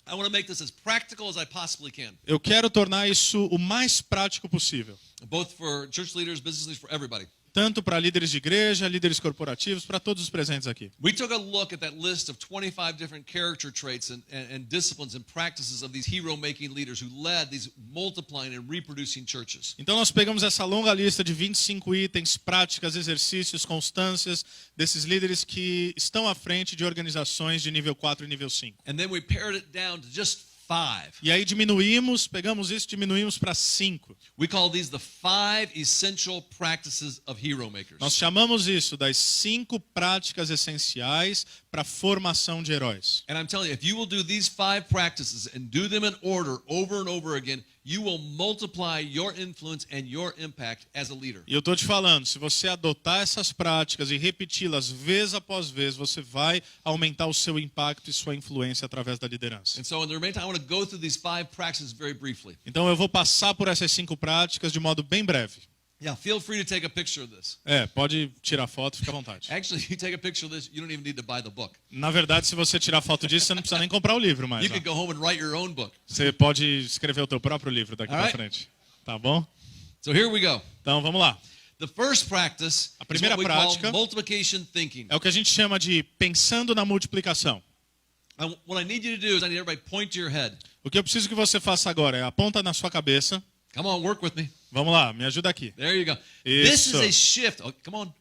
I want to make this as practical as I possibly can, Eu quero tornar isso o mais prático possível. both for church leaders, business leaders, for everybody. Tanto para líderes de igreja, líderes corporativos, para todos os presentes aqui. We took a look at that list of 25 different character traits and disciplines and practices of these hero-making leaders who led these multiplying and reproducing churches. Então nós pegamos essa longa lista de 25 itens, práticas, exercícios, constâncias desses líderes que estão à frente de organizações de nível 4 e nível 5. And then we pared it down to just 5. E aí pegamos isso, diminuímos para 5. We call these the 5 essential practices of hero makers. Nós chamamos isso das 5 práticas essenciais para a formação de heróis. And I'm telling you, if you will do these 5 practices and do them in order over and over again, you will multiply your influence and your impact as a leader. E eu estou te falando, se você adotar essas práticas e repeti-las vez após vez, você vai aumentar o seu impacto e sua influência através da liderança. And so in the remaining time, I want to go through these 5 practices very briefly. Então eu vou passar por essas 5 práticas de modo bem breve. Yeah, feel free to take a picture of this. Pode tirar foto, fica à vontade. Actually, you take a picture of this, you don't even need to buy the book. Na verdade, se você tirar foto disso, você não precisa nem comprar o livro mais. You could go home and write your own book. Você pode escrever o teu próprio livro daqui para Alright. frente. Tá bom? So here we go. Então vamos lá. The first practice A is primeira what we call prática multiplication thinking. é o que a gente chama de pensando na multiplicação. What I need you to do is I need everybody point to your head. O que eu preciso que você faça agora é aponta na sua cabeça. Come on, work with me. Vamos lá, me ajuda aqui. There you go. This Isso. is a shift. Oh, come on,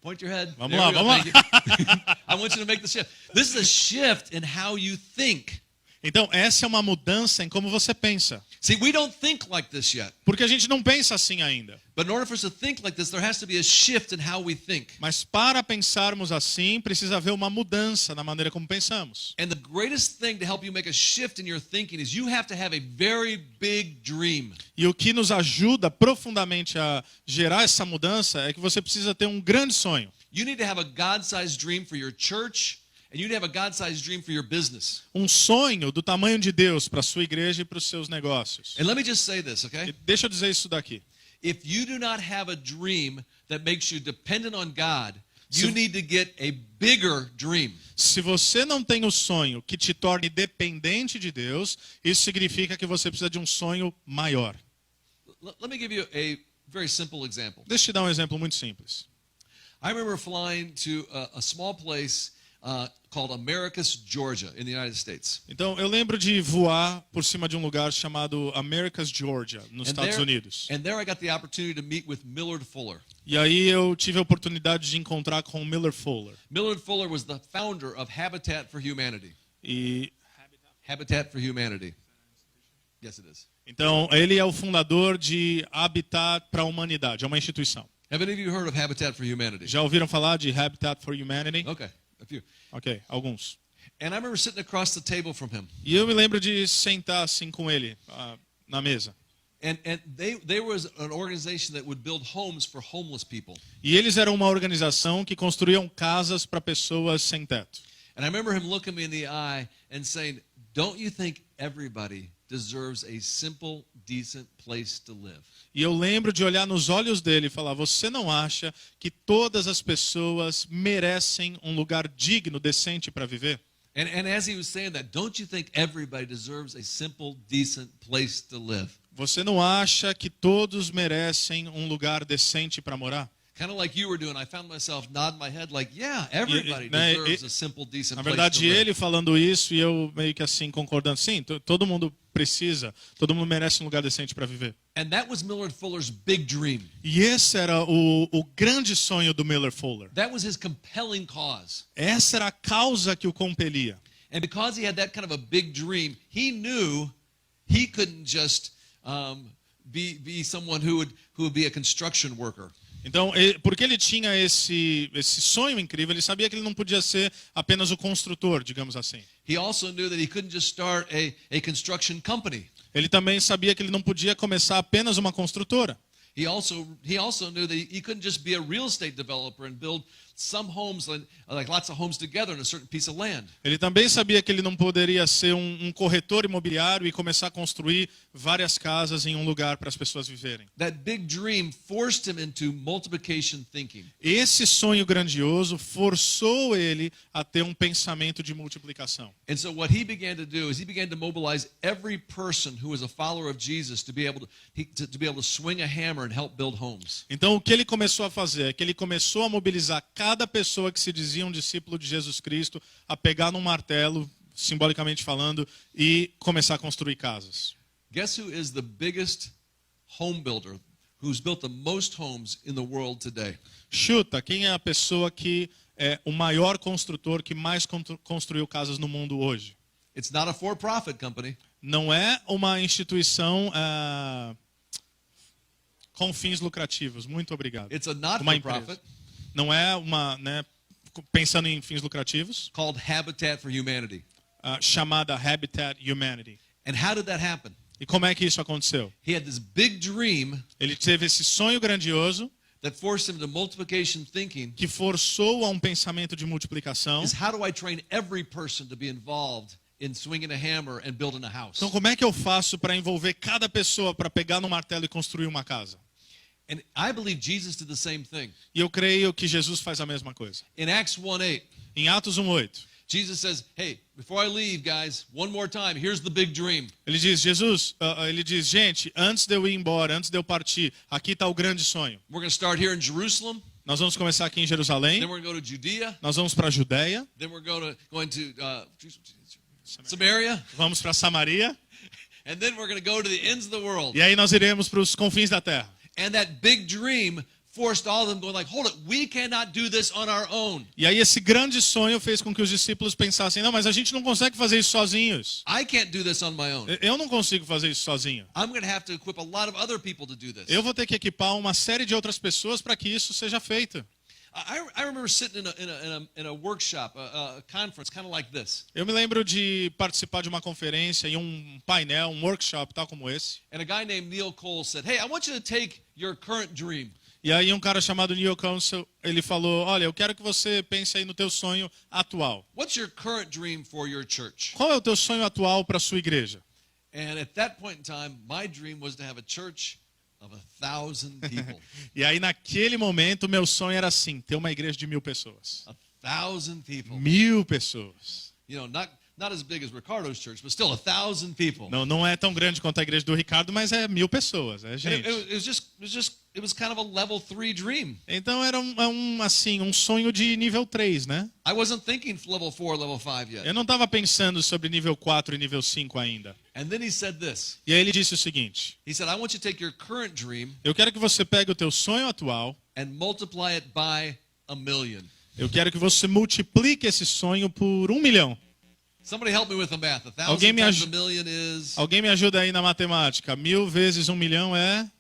point your head. Vamos There lá, we go. vamos Thank you. I want you to make the shift. This is a shift in how you think. Então, essa é uma mudança em como você pensa. See, we don't think like this yet. Porque a gente não pensa assim ainda. But in order for us to think like this, there has to be a shift in how we think. Mas para pensarmos assim, precisa haver uma mudança na maneira como pensamos. And the greatest thing to help you make a shift in your thinking is you have to have a very big dream. E o que nos ajuda profundamente a gerar essa mudança é que você precisa ter um grande sonho. You need to have a God-sized dream for your church, and you need to have a God-sized dream for your business. Um sonho do tamanho de Deus para a sua igreja e para os seus negócios. And let me just say this, okay? E deixa eu dizer isso daqui. If you do not have a dream that makes you dependent on God, you need to get a bigger dream. Se você não tem o sonho que te torne dependente de Deus, isso significa que você precisa de um sonho maior. Let me give you a very simple example. Deixa eu te dar um exemplo muito simples. I remember flying to a small place called Americus, Georgia, in the United States. Então, eu lembro de voar por cima de um lugar chamado Americus, Georgia, nos Estados Unidos. And there I got the opportunity to meet with Millard Fuller. E aí eu tive a oportunidade de encontrar com Millard Fuller. Millard Fuller was the founder of Habitat for Humanity. E Habitat for Humanity. Yes, it is. então, ele é o fundador de Habitat para a Humanidade, é uma instituição. Have any of you heard of Habitat for Humanity? Já ouviram falar de Habitat for Humanity? Okay, a few. Ok, alguns. And I remember sitting across the table from him. E eu me lembro de sentar assim com ele na mesa. And they was an organization that would build homes for homeless people. E eles eram uma organização que construíam casas para pessoas sem teto. And I remember him looking me in the eye and saying, "Don't you think everybody deserves a simple, decent place to live?" E eu lembro de olhar nos olhos dele e falar: você não acha que todas as pessoas merecem um lugar digno, decente para viver? And as he was saying that, don't you think everybody deserves a simple, decent place to live? Você não acha que todos merecem um lugar decente para morar? Kind of like you were doing, I found myself nodding my head like, yeah, everybody né, deserves a simple, decent Na place verdade, to live. ele falando isso e eu meio que assim concordando. Sim, todo mundo precisa, todo mundo merece um lugar decente para viver. And that was Millard Fuller's big dream. E esse era o grande sonho do Millard Fuller. That was his compelling cause. Essa era a causa que o compelia. And because he had that kind of a big dream, he knew he couldn't just be someone who would be a construction worker. Então, porque ele tinha esse sonho incrível, ele sabia que ele não podia ser apenas o construtor, digamos assim. He also knew that he couldn't just start a construction company. Ele também sabia que ele não podia começar apenas uma construtora. He also knew that he couldn't just be a real estate developer and build some homes, like lots of homes together on a certain piece of land. Ele também sabia que ele não poderia ser um corretor imobiliário e começar a construir várias casas em um lugar para as pessoas viverem. That big dream forced him into multiplication thinking. Esse sonho grandioso forçou ele a ter um pensamento de multiplicação. And so what he began to do is he began to mobilize every person who was a follower of Jesus to be able to swing a hammer and help build homes. Então o que ele começou a fazer é que ele começou a mobilizar cada pessoa que se dizia um discípulo de Jesus Cristo a pegar num martelo, simbolicamente falando, e começar a construir casas. Guess who is the biggest home builder, who's built the most homes in the world today? Chuta, quem é a pessoa que é o maior construtor que mais construiu casas no mundo hoje? It's not a for-profit company. Não é uma instituição com fins lucrativos. Muito obrigado. It's a Uma empresa. not-for-profit Não é uma, pensando em fins lucrativos, called Habitat for Humanity. Chamada Habitat Humanity. And how did that happen? E como é que isso aconteceu? He had this big dream Ele teve esse sonho grandioso that forced him to multiplication thinking. que forçou a um pensamento de multiplicação. Is how do I train every person to be involved in swinging a hammer and building a house? Então como é que eu faço para envolver cada pessoa para pegar no martelo e construir uma casa? And I believe Jesus did the same thing. E eu creio que Jesus faz a mesma coisa. In Acts 1:8, Em Atos 1:8, Jesus says, "Hey, before I leave, guys, one more time, here's the big dream. ele diz, gente, antes de eu ir embora, antes de eu partir, aqui está o grande sonho. We're going to start here in Jerusalem, Nós vamos começar aqui em Jerusalém, then we're going to go to Judea, nós vamos para a Judéia, then we're going to Samaria, vamos para Samaria, and then we're going to go to the ends of the world." e aí nós iremos para os confins da terra. And that big dream forced all of them going like, "Hold it, we cannot do this on our own. E aí esse grande sonho fez com que os discípulos pensassem, não, mas a gente não consegue fazer isso sozinhos. I can't do this on my own. Eu não consigo fazer isso sozinho. I'm going to have to equip a lot of other people to do this." Eu vou ter que equipar uma série de outras pessoas para que isso seja feito. I remember sitting in a workshop, a conference, kind of like this. Eu me lembro de participar de uma conferência em um painel, um workshop tal como esse. And a guy named Neil Cole said, "Hey, I want you to take your current dream." E aí um cara chamado Neil Council, ele falou, olha, eu quero que você pense aí no teu sonho atual. What's your current dream for your church? Qual é o teu sonho atual para a sua igreja? And at that point in time, my dream was to have a church of 1,000 people. E aí naquele momento, meu sonho era assim, ter uma igreja de 1.000 pessoas. 1,000 people. 1.000 pessoas. You know, not as big as Ricardo's church, but still 1,000 people. Não é tão grande quanto a igreja do Ricardo, mas é 1.000 pessoas, é gente. It was kind of a level 3 dream. Então era um sonho de nível 3, né? I wasn't thinking level 4, level 5 yet. Eu não estava pensando sobre nível 4 e nível 5 ainda. And then he said this. E aí ele disse o seguinte, He said, "I want you to take your current dream eu quero que você pegue o teu sonho atual, and multiply it by 1,000,000. eu quero que você multiplique esse sonho por 1 milhão. Somebody help me with the math. 1,000 Alguém me times aj- 1,000,000 is... Alguém me ajuda aí na matemática. 1.000 vezes 1 milhão é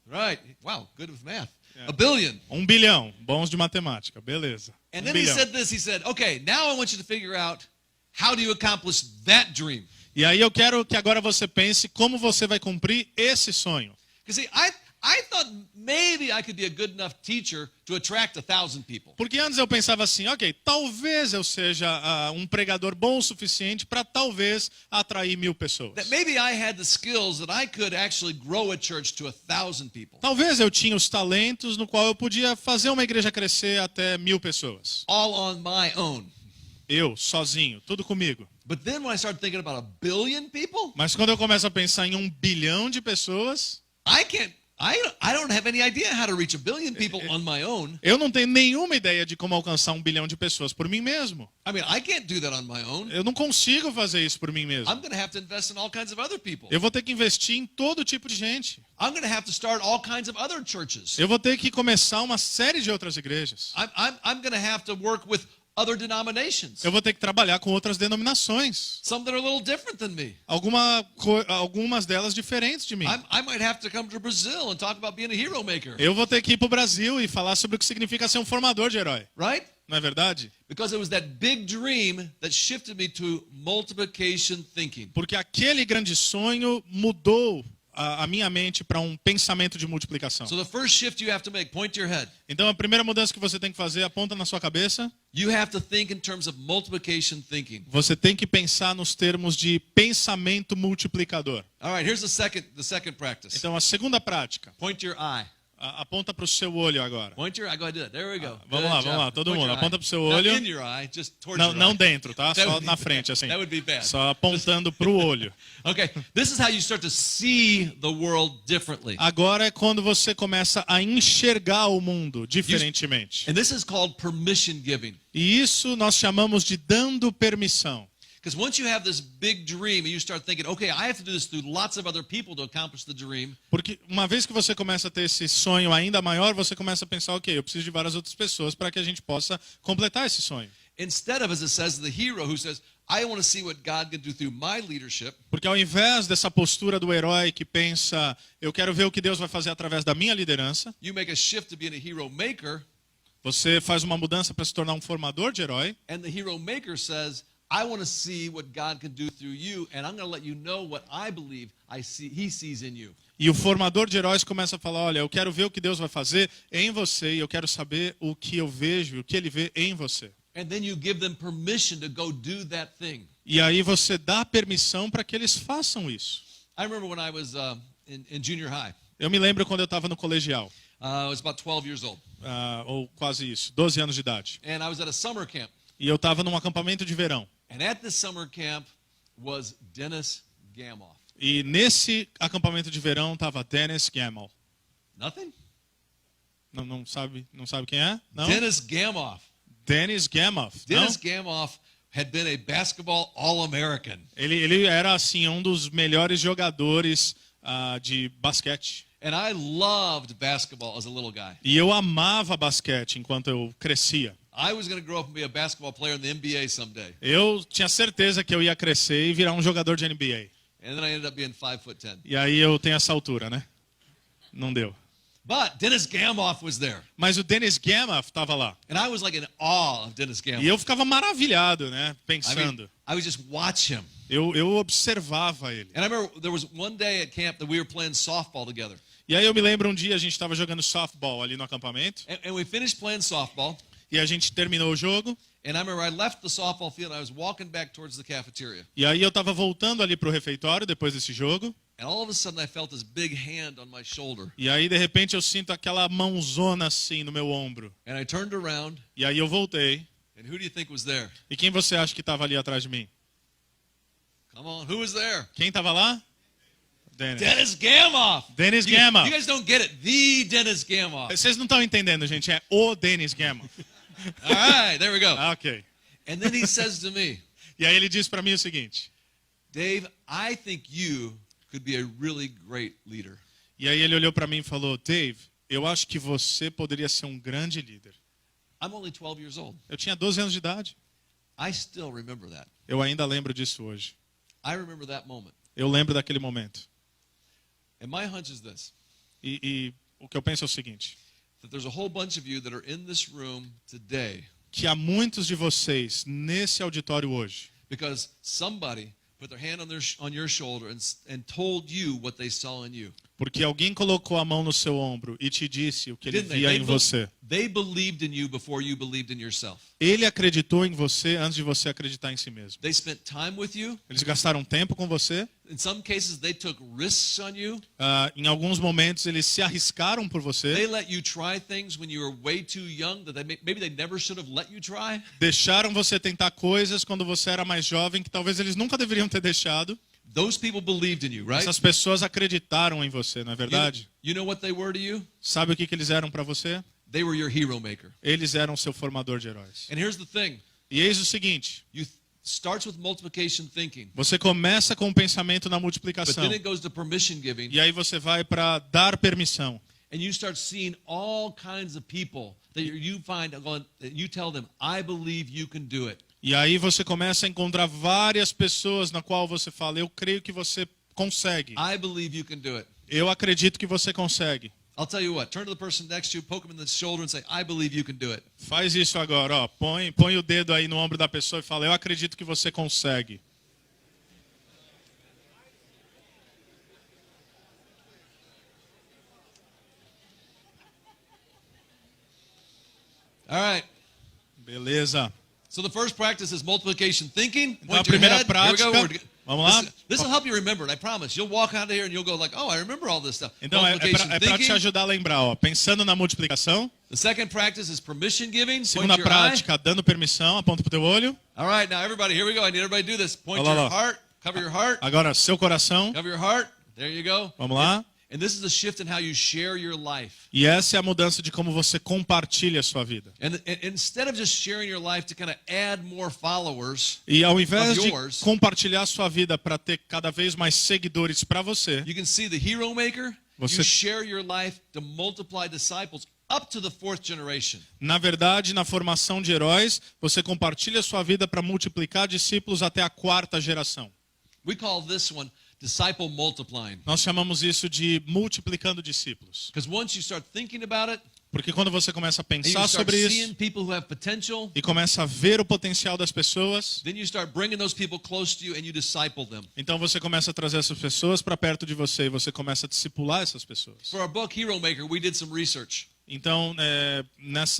Right. Wow, good with math. Yeah. 1 billion. 1 bilhão. Bons de matemática, beleza. And 1 then he bilhão. said this. He said, "Okay, now I want you to figure out how do you accomplish that dream?" E aí eu quero que agora você pense como você vai cumprir esse sonho. Because see, I thought maybe I could be a good enough teacher to attract 1,000 people. Porque antes eu pensava assim, ok, talvez eu seja um pregador bom o suficiente para talvez atrair 1.000 pessoas. That maybe I had the skills that I could actually grow a church to 1,000 people. Talvez eu tinha os talentos no qual eu podia fazer uma igreja crescer até 1.000 pessoas. All on my own. Eu, sozinho, tudo comigo. But then when I started thinking about 1 billion people, Mas quando eu começo a pensar em 1 bilhão de pessoas, I don't have any idea how to reach 1 billion people on my own. eu não tenho nenhuma ideia de como alcançar 1 bilhão de pessoas por mim mesmo. I mean, I can't do that on my own. Eu não consigo fazer isso por mim mesmo. I'm going to have to invest in all kinds of other people. Eu vou ter que investir em todo tipo de gente. I'm going to have to start all kinds of other churches. Eu vou ter que começar uma série de outras igrejas. I'm going to have to work with other denominations. Eu vou ter que trabalhar com outras denominações. Some that are a little different than me. Algumas delas diferentes de mim. I might have to come to Brazil and talk about being a Heromaker. Eu vou ter que ir para o Brasil e falar sobre o que significa ser um formador de herói. Right? Não é verdade? Because it was that big dream that shifted me to multiplication thinking. Porque aquele grande sonho mudou a minha mente para um pensamento de multiplicação. So the first shift you have to make, point to your head. Então a primeira mudança que você tem que fazer, aponta na sua cabeça. You have to think in terms of multiplication thinking. Você tem que pensar nos termos de pensamento multiplicador. All right, here's the second practice. Então a segunda prática, Point to your eye. aponta para o seu olho agora. Point to your eye. Go ahead, do it. There we go. Vamos lá, todo Point mundo. your Aponta eye. para o seu Not olho. in your eye, just towards Não, your não eye. dentro, tá? That Só would be na bad. frente, assim. That would be bad. Só apontando para o olho. Okay, this is how you start to see the world differently. Agora é quando você começa a enxergar o mundo diferentemente. And this is called permission giving. E isso nós chamamos de dando permissão. Because once you have this big dream and you start thinking, okay, I have to do this through lots of other people to accomplish the dream. Porque uma vez que você começa a ter esse sonho ainda maior, você começa a pensar, ok, eu preciso de várias outras pessoas para que a gente possa completar esse sonho. Instead of, as it says, the hero who says, I want to see what God can do through my leadership. Porque ao invés dessa postura do herói que pensa, eu quero ver o que Deus vai fazer através da minha liderança, You make a shift to being a hero maker, você faz uma mudança para se tornar um formador de herói. and the hero maker says, I want to see what God can do through you, and I'm going to let you know what I believe He sees in you. E o formador de heróis começa a falar, olha, eu quero ver o que Deus vai fazer em você e eu quero saber o que eu vejo, o que Ele vê em você. And then you give them permission to go do that thing. E aí você dá permissão para que eles façam isso. I remember when I was in junior high. Eu me lembro quando eu estava no colegial, I was about 12 years old. ou quase isso, 12 anos de idade. And I was at a summer camp. E eu estava num acampamento de verão. And at this summer camp was Dennis Gamoff. E nesse acampamento de verão estava Dennis Gamoff. Nothing? Não sabe quem é? Não? Dennis Gamoff. Dennis Gamoff. Dennis Não? Gamoff had been a basketball All-American. Ele era assim um dos melhores jogadores de basquete. And I loved basketball as a little guy. E eu amava basquete enquanto eu crescia. I was going to grow up and be a basketball player in the NBA someday. Eu tinha certeza que eu ia crescer e virar um jogador de NBA. And then I ended up being 5'10". E aí eu tenho essa altura, né? Não deu. But Dennis Gamoff was there. Mas o Dennis Gamoff estava lá. And I was like in awe of Dennis Gamoff. E eu ficava maravilhado, né? I mean, Pensando. I would just watch him. Eu observava ele. And I remember there was one day at camp that we were playing softball together. E aí eu me lembro um dia a gente estava jogando softball ali no acampamento. And we finished playing softball. E a gente terminou o jogo. And I remember I left the softball field and I was walking back towards the cafeteria. E aí eu estava voltando ali pro refeitório depois desse jogo. And all of a sudden I felt this big hand on my shoulder. E aí de repente eu sinto aquela mãozona assim no meu ombro. And I turned around. E aí eu voltei. And who do you think was there? E quem você acha que estava ali atrás de mim? Come on, who was there? Quem estava lá? Dennis. Dennis Gamoff. Dennis You Gamoff. guys don't get it. The Dennis Gamoff. Vocês não estão entendendo, gente. É o Dennis Gamoff. All right, there we go. Ok. And then he says to me, E aí ele diz para mim o seguinte. Dave, I think you could be a really great leader. E aí ele olhou para mim e falou, Dave, eu acho que você poderia ser um grande líder. I'm only 12 years old. Eu tinha 12 anos de idade. I still remember that. Eu ainda lembro disso hoje. I remember that moment. Eu lembro daquele momento. And my hunch is this, E o que eu penso é o seguinte. that there's a whole bunch of you that are in this room today Que há muitos de vocês nesse auditório hoje. because somebody put their hand on your shoulder and told you what they saw in you. Porque alguém colocou a mão no seu ombro e te disse o que ele Didn't they? via em você. They believed in you before you believed in yourself. Ele acreditou em você antes de você acreditar em si mesmo. They spent time with you. Eles gastaram tempo com você. In some cases, they took risks on you. Em alguns momentos, eles se arriscaram por They você. let you try things when you were way too young that maybe they never should have let you try. Deixaram você tentar coisas quando você era mais jovem que talvez eles nunca deveriam ter deixado. Those people believed in you, right? Essas pessoas acreditaram em você, não é verdade? You know what they were to you? Sabe o que eles eram para você? They were your hero maker. Eles eram seu formador de heróis. And here's the thing. E eis o seguinte. Starts with multiplication thinking. Você começa com o pensamento na But multiplicação. then it goes to permission giving. E aí você vai para dar permissão. and you start seeing all kinds of people that you find, that you tell them, I believe you can do it. E aí você começa a encontrar várias pessoas na qual você fala, eu creio que você consegue. I believe you can do it. Eu acredito que você consegue. I'll tell you what, turn to the person next to you, poke them in the shoulder and say, I believe you can do it. Faz isso agora, ó. Põe o dedo aí no ombro da pessoa e fala, eu acredito que você consegue. All right. Beleza. So the first practice is multiplication thinking. Então a Point to your primeira head. Here we go. prática, vamos lá? This will help you remember it, I promise. You'll walk out of here and you'll go like, oh, I remember all this stuff. Então é para te ajudar a lembrar, ó. Pensando na multiplicação. The second practice is permission giving. Point Segunda to your eye. prática, dando permissão, aponta pro teu olho. All right, now everybody, here we go. I need everybody to do this. Point to your heart. Cover your heart. Agora, seu coração. Cover your heart. There you go. Vamos lá. And this is a shift in how you share your life. E essa é a mudança de como você compartilha a sua vida. And instead of just sharing your life to kind of add more followers, E ao invés de yours, compartilhar a sua vida para ter cada vez mais seguidores para você, you can see the Heromaker. Você- You share your life to multiply disciples up to the fourth generation. na verdade, na formação de heróis, você compartilha a sua vida para multiplicar discípulos até a quarta geração. We call this one disciple multiplying. Nós chamamos isso de multiplicando discípulos. Because once you start thinking about it, Porque quando você começa a and you pensar start sobre seeing isso people who have potential, e começa a ver o potencial das pessoas, then you start bringing those people close to you and you disciple them. então você começa a trazer essas pessoas para perto de você e você começa a discipular essas pessoas. For our book Heromaker, we did some research. Então,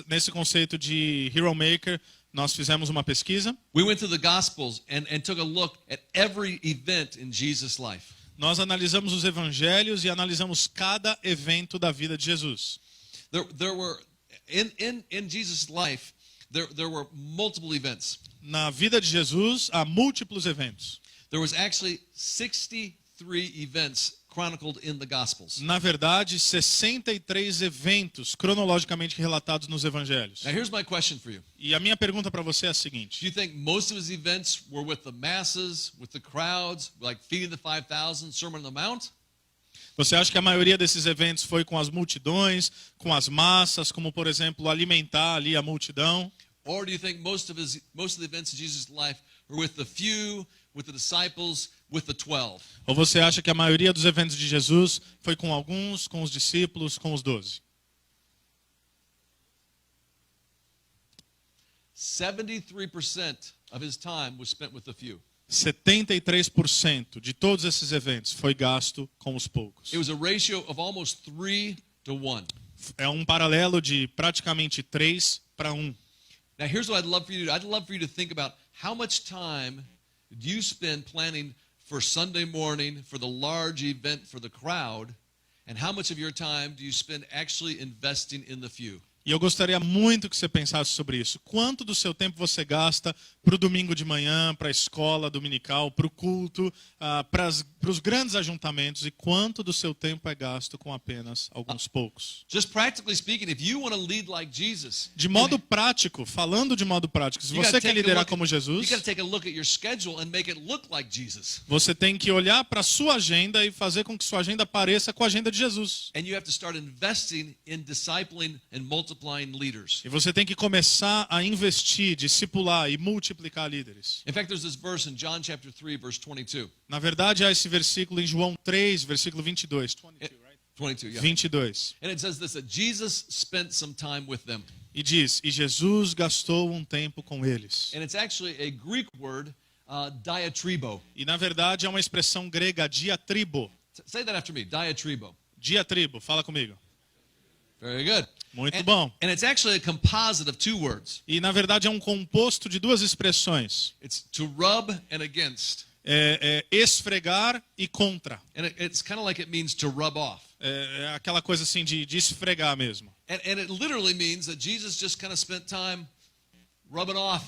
nesse conceito de Heromaker, nós fizemos uma pesquisa. We went through the Gospels and took a look at every event in Jesus' life. Nós analisamos os evangelhos e analisamos cada evento da vida de Jesus. There were in Jesus' life, there were multiple events. Na vida de Jesus, há múltiplos eventos. There was actually 63 events chronicled in the Gospels. Na verdade, 63 eventos cronologicamente relatados nos evangelhos. Now here's my question for you. E a minha pergunta para você é a Do seguinte: you think most of his events were with the masses, with the crowds, like feeding the 5,000, Sermon on the Mount? você acha que a maioria desses eventos foi com as multidões, com as massas, como por exemplo alimentar ali a multidão? Or do you think most of the events in Jesus' life were with the few, with the disciples, with the 12? Ou você acha que a maioria dos eventos de Jesus foi com alguns, com os discípulos, com os 12? 73% of his time was spent with the few. 73% de todos esses eventos foi gasto com os poucos. It was a ratio of almost 3 to 1. É um paralelo de praticamente 3 para 1. Now here's what I'd love for you to do. I'd love for you to think about how much time do you spend planning for Sunday morning for the large event for the crowd, and how much of your time do you spend actually investing in the few? E eu gostaria muito que você pensasse sobre isso. Quanto do seu tempo você gasta para o domingo de manhã, para a escola dominical, para o culto, para os grandes ajuntamentos, e quanto do seu tempo é gasto com apenas alguns poucos? Just practically speaking, if you want to lead like Jesus, De modo prático, falando de modo prático, se você quer liderar como you Jesus, got to take a look at your schedule and make it look like Jesus. você tem que olhar para a sua agenda e fazer com que sua agenda pareça com a agenda de Jesus. And you have to start investing in discipling and multiplying leaders. E você tem que começar a investir, discipular e multiplicar líderes. In fact, there's this verse in John chapter 3, verse 22. Na verdade, há esse versículo em João 3, versículo 22. 22, yeah. 22. And it says this, that Jesus spent some time with them. E diz, e Jesus gastou um tempo com eles. And it's actually a Greek word, diatribo. E na verdade é uma expressão grega, diatribo. Say that after me, diatribo. Diatribo, fala comigo. Very good. Muito bom. And it's actually a composite of two words. E na verdade é um composto de duas expressões. It's to rub and against. Esfregar e contra. And it's kind of like it means to rub off. É aquela coisa assim de esfregar mesmo. And it literally means that Jesus just kind of spent time rubbing off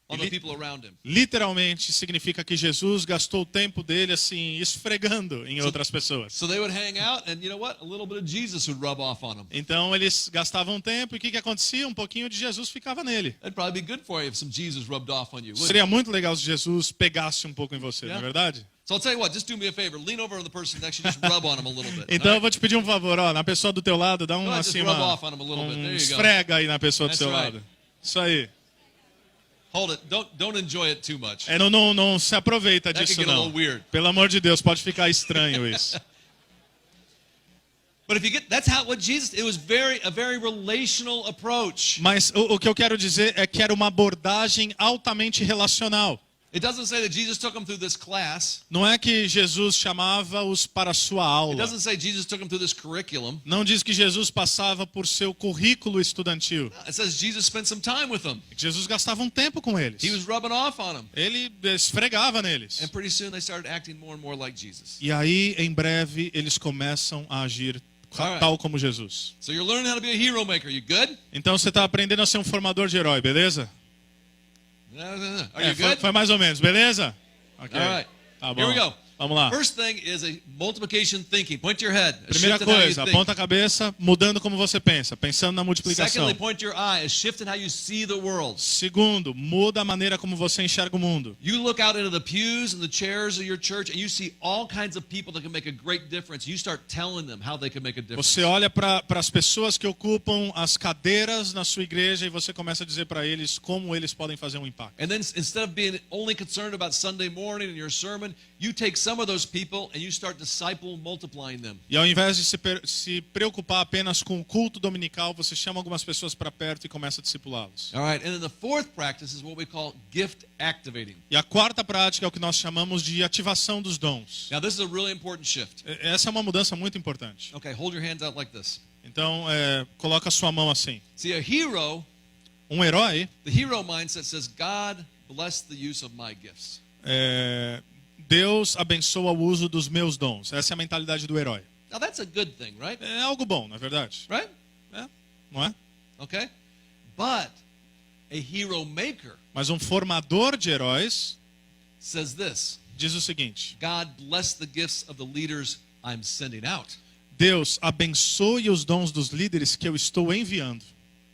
on the people around him. Literalmente significa que Jesus gastou o tempo dele assim esfregando em outras pessoas. So they would hang out and you know what? A little bit of Jesus would rub off on them. Então eles gastavam tempo e o que acontecia? Um pouquinho de Jesus ficava nele. That'd probably be good for you if some Jesus rubbed off on you. Seria muito legal se Jesus pegasse um pouco em você, não é verdade? So I'll tell you what, just do me a favor. Lean over on the person next to you, just rub on them a little bit. Então eu all vou te pedir um favor, ó, na pessoa do teu lado, dá um Go ahead, just assim, rub off on them a little bit. There you go. esfrega aí na pessoa do That's seu right. lado. Isso aí. Hold it. Don't enjoy it too much. Não se aproveita That disso could get a não. little weird. Pelo amor de Deus, pode ficar estranho isso. But if you get, that's how what Jesus. It was a very relational approach. Mas o que eu quero dizer é que era uma abordagem altamente relacional. It doesn't say that Jesus took them through this class. Não é que Jesus chamava-os para a sua It aula. doesn't say Jesus took them through this curriculum. Não diz que Jesus passava por seu currículo estudantil. It says Jesus spent some time with them. Jesus gastava um tempo com eles. He was rubbing off on them. Ele esfregava neles. And pretty soon they started acting more and more like Jesus. E aí, em breve, eles começam a agir tal como Jesus. So you're learning how to be a hero maker. You good? Então você está aprendendo a ser um formador de herói, beleza? Are you good? Foi mais ou menos, beleza? Ok. All right. Tá bom. Here we go. Vamos lá. First thing is a multiplication thinking. Point your head. A Primeira shift in how you coisa, think. aponta a cabeça, mudando como você pensa, pensando na multiplicação. Secondly, point your eye. A shift in how you see the world. Segundo, muda a maneira como você enxerga o mundo. You look out into the pews and the chairs of your church and you see all kinds of people that can make a great difference. You start telling them how they can make a difference. Você olha para as pessoas que ocupam as cadeiras na sua igreja e você começa a dizer para eles como eles podem fazer um impacto. And then instead of being only concerned about Sunday morning and your sermon, you take some of those people and you start disciple multiplying them. E ao invés de se preocupar apenas com o culto dominical, você chama algumas pessoas para perto e começa a discipulá-los. All right, and then the fourth practice is what we call gift activating. E a quarta prática é o que nós chamamos de ativação dos dons. Now this is a really important shift. Essa é uma mudança muito importante. Okay, hold your hands out like this. Então, coloca a sua mão assim. See, a hero, Um herói, the hero mindset says, God bless the use of my gifts. Deus abençoa o uso dos meus dons. Essa é a mentalidade do herói. Now that's a good thing, right? É algo bom, na verdade. Right? Não é? Okay? But a hero maker Mas um formador de heróis says this, diz o seguinte: God bless the gifts of the leaders I'm sending out. Deus abençoe os dons dos líderes que eu estou enviando.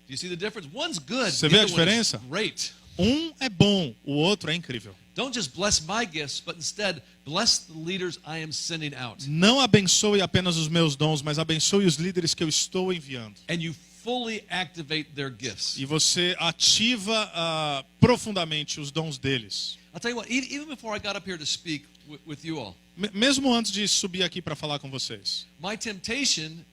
Do you see the difference? One's good. Você the vê a other one is diferença? Great. Um é bom, o outro é incrível. Don't just bless my gifts, but instead bless the leaders I am sending out. Não abençoe apenas os meus dons, mas abençoe os líderes que eu estou enviando. And you fully activate their gifts. E você ativa profundamente os dons deles. I'll tell you what, even before I got up here to speak with you all, Mesmo antes de subir aqui para falar com vocês, my temptation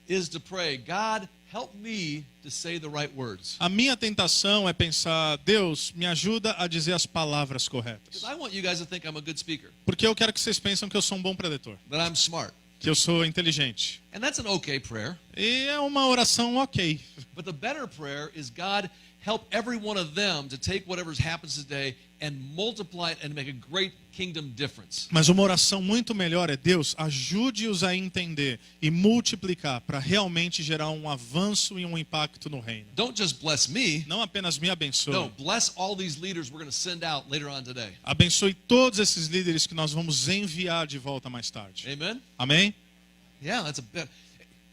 is to pray, God, help me to say the right words. a minha tentação é pensar: Deus, me ajuda a dizer as palavras corretas. Because I want you guys to think I'm a good speaker, Porque eu quero que vocês pensem que eu sou um bom preletor, that I'm smart. que eu sou inteligente. And that's an okay prayer. E é uma oração ok. But the better prayer is, God, help every one of them to take whatever's happened today and multiply it and make a great kingdom difference. Mas uma oração muito melhor é: Deus, ajude-os a entender e multiplicar para realmente gerar um avanço e um impacto no reino. Don't just bless me. Não apenas me abençoe. No, bless all these leaders we're going to send out later on today. Abençoe todos esses líderes que nós vamos enviar de volta mais tarde. Amen? Amém? Yeah, that's a bit.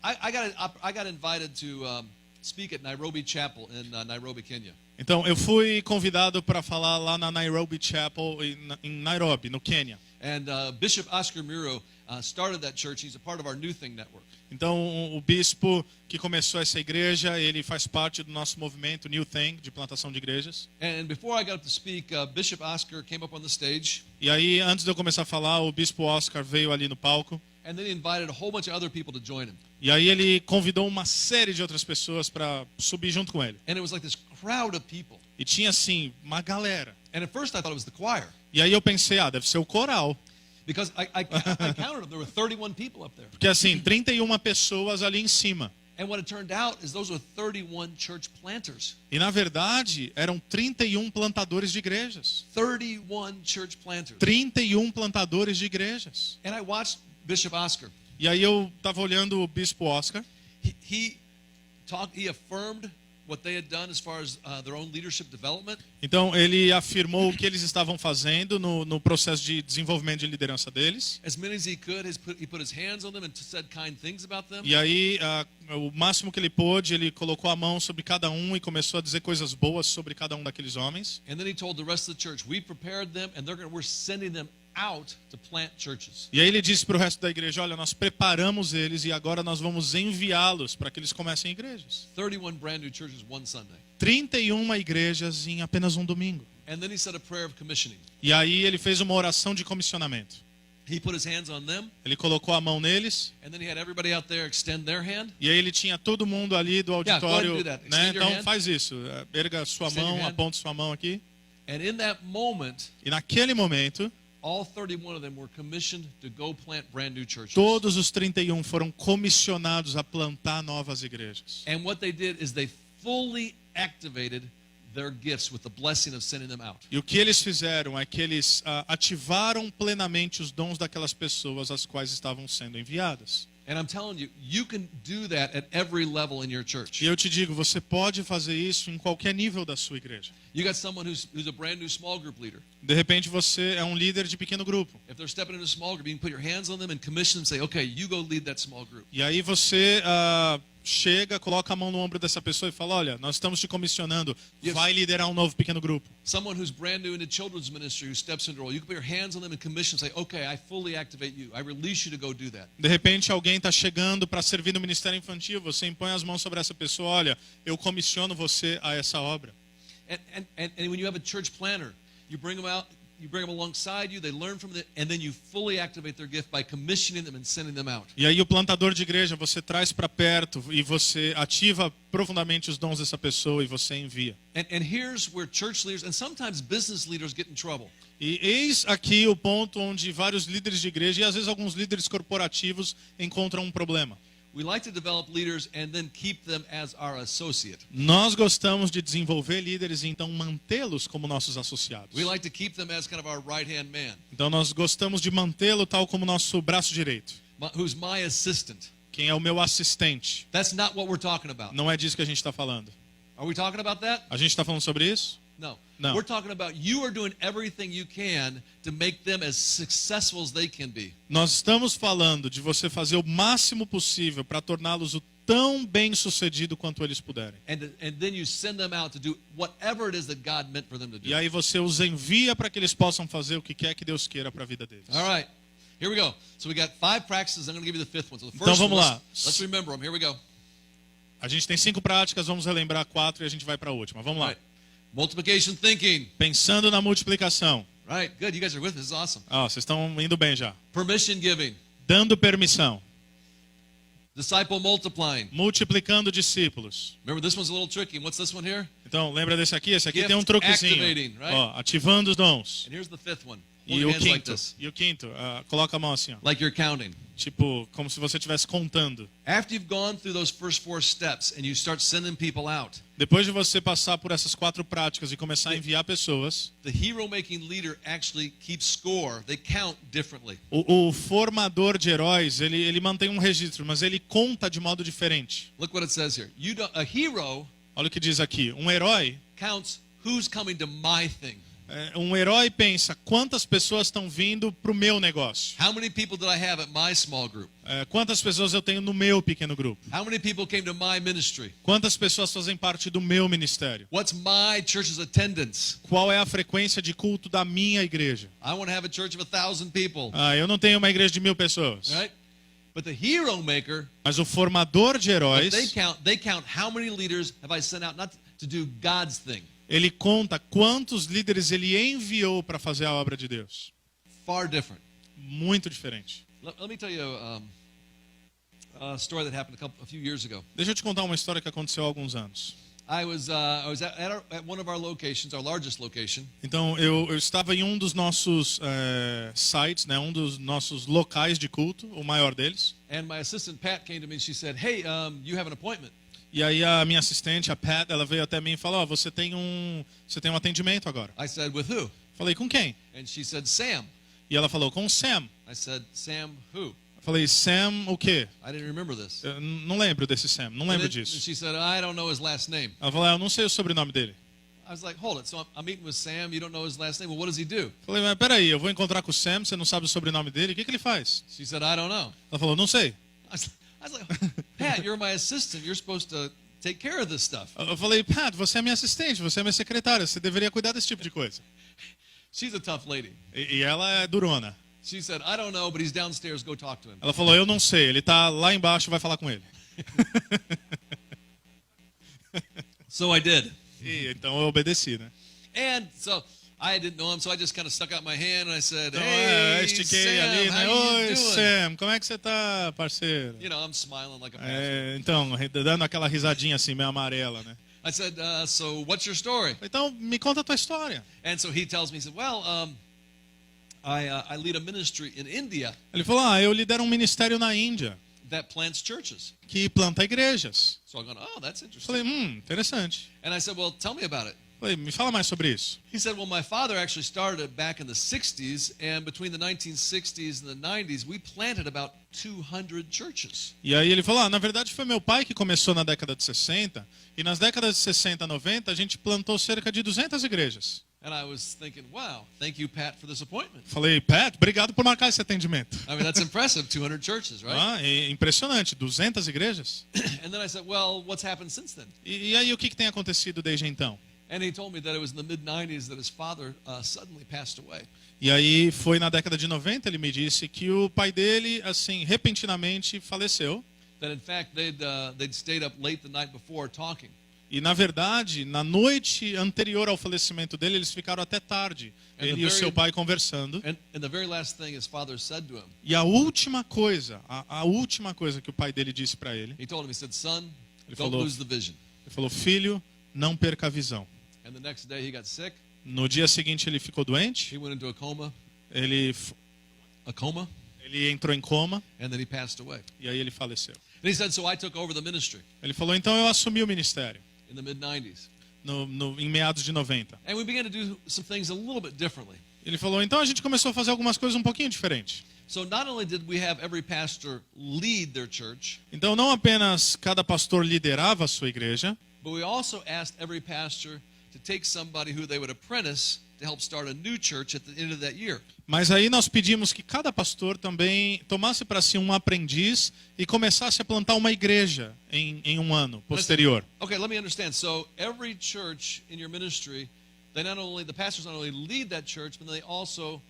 I got invited to speak at Nairobi Chapel in Nairobi, Kenya. Então, eu fui convidado para falar lá na Nairobi Chapel, em Nairobi, no Quênia. And Bishop Oscar Muro started that church. He's a part of our New Thing network. Então, o bispo que começou essa igreja, ele faz parte do nosso movimento New Thing, de plantação de igrejas. And before I got up to speak, Bishop Oscar came up on the stage. E aí, antes de eu começar a falar, o bispo Oscar veio ali no palco. And then he invited a whole bunch of other people to join him. E aí ele convidou uma série de outras pessoas para subir junto com ele. And it was like this crowd of people. E tinha assim, uma galera. And at first I thought it was the choir. E aí eu pensei, deve ser o coral. Because I counted them. There were 31 people up there. Porque assim, 31 pessoas ali em cima. And what it turned out is those were 31 church planters. E na verdade, eram 31 plantadores de igrejas. 31 church planters. 31 plantadores de igrejas. And I watched Bishop Oscar. E aí eu estava olhando o bispo Oscar. He affirmed what they had done as far as their own leadership development. Então ele afirmou o que eles estavam fazendo no processo de desenvolvimento de liderança deles. As many as he could, he put his hands on them and said kind things about them. E aí o máximo que ele pôde, ele colocou a mão sobre cada um e começou a dizer coisas boas sobre cada um daqueles homens. And then he told the rest of the church, we prepared them and we're sending them out to plant churches. E aí ele disse para o resto da igreja, olha, nós preparamos eles e agora nós vamos enviá-los para que eles comecem igrejas. 31 brand new churches one Sunday. 31 igrejas em apenas um domingo. And then he said a prayer of commissioning. E aí ele fez uma oração de comissionamento. He put his hands on them, Ele colocou a mão neles and then he had everybody out there extend their hand. e aí ele tinha todo mundo ali do go ahead and auditório, do that. né? Extend your Então hand. faz isso, erga sua Extend your mão, hand. aponte sua mão aqui. And in that moment, E naquele momento, all 31 of them were commissioned to go plant brand new churches. todos os 31 foram comissionados a plantar novas igrejas. And what they did is they fully activated their gifts with the blessing of sending them out. E o que eles fizeram é que eles ativaram plenamente os dons daquelas pessoas às quais estavam sendo enviadas. And I'm telling you, you can do that at every level in your church. E eu te digo, você pode fazer isso em qualquer nível da sua igreja. You got someone who's a brand new small group leader. De repente você é um líder de pequeno grupo. If they're stepping into a small group, you can put your hands on them and commission them, say, okay, you go lead that small group. E aí você chega, coloca a mão no ombro dessa pessoa e fala, olha, nós estamos te comissionando, vai liderar um novo pequeno grupo. Someone who's brand new into children's ministry who steps into a role, you can put your hands on them and commission, say, okay, I fully activate you. I release you to go do that. De repente alguém está chegando para servir no ministério infantil, você impõe as mãos sobre essa pessoa, olha, eu comissiono você a essa obra. And when you have a church planner, you bring them out, you bring them alongside you, they learn from it, and then you fully activate their gift by commissioning them and sending them out. E aí o plantador de igreja, você traz para perto e você ativa profundamente os dons dessa pessoa e você envia. And here's where church leaders and sometimes business leaders get in trouble. E eis aqui o ponto onde vários líderes de igreja e às vezes alguns líderes corporativos encontram um problema. We like to develop leaders and then keep them as our associate. Nós gostamos de desenvolver líderes e então mantê-los como nossos associados. We like to keep them as kind of our right-hand man, Então nós gostamos de mantê-lo tal como nosso braço direito. who's my assistant. Quem é o meu assistente. That's not what we're talking about. Não é disso que a gente está falando. Are we talking about that? A gente está falando sobre isso? No. No. We're talking about you are doing everything you can to make them as successful as they can be. Nós estamos falando de você fazer o máximo possível para torná-los o tão bem sucedido quanto eles puderem. And then you send them out to do whatever it is that God meant for them to do. E aí você os envia para que eles possam fazer o que quer que Deus queira para a vida deles. All right. Here we go. So we got 5 practices. I'm going to give you the 5th one. So the Então first vamos one, lá. let's remember them. Here we go. A gente tem 5 práticas, vamos relembrar 4 e a gente vai para a última. Vamos All lá. right. Multiplication thinking. Pensando na multiplicação. Right. Good. You guys are with me. This is awesome. Vocês estão indo bem já. Permission giving. Dando permissão. Disciple multiplying. Multiplicando discípulos. Remember, this one's a little tricky. What's this one here? Então, lembra desse aqui? Esse aqui Gift tem um truquezinho. activating, right? Ativando os dons. And here's the 5th one. E Hold your o hands like quinto, this. coloca a mão assim, ó. Like you're counting. Tipo, como se você estivesse contando. After you've gone through those first 4 steps and you start sending people out, Depois de você passar por essas 4 práticas e começar a enviar pessoas, the hero-making leader actually keeps score. They count differently. o formador de heróis, ele mantém um registro, mas ele conta de modo diferente. Look what it says here. A hero Olha o que diz aqui. Um herói, counts who's coming to my thing. um herói pensa quantas pessoas estão vindo para o meu negócio. How many people did I have at my small group? Quantas pessoas eu tenho no meu pequeno grupo. How many people came to my ministry? Quantas pessoas fazem parte do meu ministério. What's my church's attendance? Qual é a frequência de culto da minha igreja. I want to have a church of 1,000 people. Eu não tenho uma igreja de 1000 pessoas. Right? But the hero maker, Mas o formador de heróis, they count how many leaders have I sent out not to do God's thing. ele conta quantos líderes ele enviou para fazer a obra de Deus. Far different. Muito diferente. Let me tell you a story that happened a few years ago. Deixa eu te contar uma história que aconteceu há alguns anos. I was at one of our locations, our largest location. Então, eu estava em um dos nossos sites, né, um dos nossos locais de culto, o maior deles. And my assistant Pat came to me and she said, "Hey, you have an appointment." E aí a minha assistente, a Pat, ela veio até mim e falou, você tem um atendimento agora. I said, "With who?" Falei, com quem? And she said, "Sam." E ela falou, com o Sam. I said, "Sam who?" Falei, Sam o quê? I didn't remember this. Eu não lembro desse Sam, não lembro And disso. she said, "I don't know his last name." Ela falou, eu não sei o sobrenome dele. I was like, "Hold it. So I'm meeting with Sam. You don't know his last name. Well, what does he do?" Falei, mas peraí, eu vou encontrar com o Sam, você não sabe o sobrenome dele, o que ele faz? She said, "I don't know." Ela falou, não sei. I was like, "Pat, you're my assistant. You're supposed to take care of this stuff." Eu falei, Pat, você é minha assistente, você é minha secretária, você deveria cuidar desse tipo de coisa. She's a tough lady. E ela é durona. She said, I don't know, but he's downstairs, go talk to him. Ela falou, eu não sei, ele tá lá embaixo, vai falar com ele. So I did. E então eu obedeci, né? And so I didn't know him, so I just kind of stuck out my hand and I said, Então, hey, estiquei Sam, ali, né? how you Oi, doing? Sam, como é que você tá, parceiro? You know, I'm smiling like a pastor. Então, dando aquela risadinha assim, meio amarela, né? I said, so what's your story? Então, me conta a tua história. And so he tells me, he said, well, I lead a ministry in India Ele falou, eu lidero um ministério na Índia, that plants churches. que planta igrejas. So I'm going, oh, that's interesting. Falei, interessante. And I said, well, tell me about it. Falei, me fala mais sobre isso. He said, well, my father actually started it back in the 60s, and between the 1960s and the 90s, we planted about 200 churches. E aí ele falou, na verdade foi meu pai que começou na década de 60, e nas décadas de 60 e 90 a gente plantou cerca de 200 igrejas. And I was thinking, wow, thank you, Pat, for this appointment. Falei, Pat, obrigado por marcar esse atendimento. I mean, that's impressive, 200 churches, right? É impressionante, 200 igrejas. And then I said, well, what's happened since then? E aí o que tem acontecido desde então? And he told me that it was in the mid-90s that his father suddenly passed away. E aí foi na década de 90, ele me disse que o pai dele, assim, repentinamente faleceu. That in fact they'd stayed up late the night before talking. E na verdade, na noite anterior ao falecimento dele, eles ficaram até tarde, ele e o seu pai conversando. And the very last thing his father said to him. E a última coisa que o pai dele disse para ele, He told him, he said, son, Ele don't falou- lose the vision. ele falou, filho, não perca a visão. And the next day he got sick. No dia seguinte ele ficou doente, He went into a coma, ele entrou em coma and then he passed away. e aí ele faleceu. And he said, so I took over the ministry Ele falou, então eu assumi o ministério in the mid-90s. em meados de 90. And we began to do some things a little bit differently. Ele falou, então a gente começou a fazer algumas coisas um pouquinho diferentes. So not only did we have every pastor lead their church, Então não apenas cada pastor liderava a sua igreja, but we also asked every pastor to take somebody who they would apprentice to help start a new church at the end of that year. mas aí nós pedimos que cada pastor também tomasse para si um aprendiz e começasse a plantar uma igreja em um ano posterior. Okay, let me understand. So every church in your ministry, the pastors not only lead that church, but they also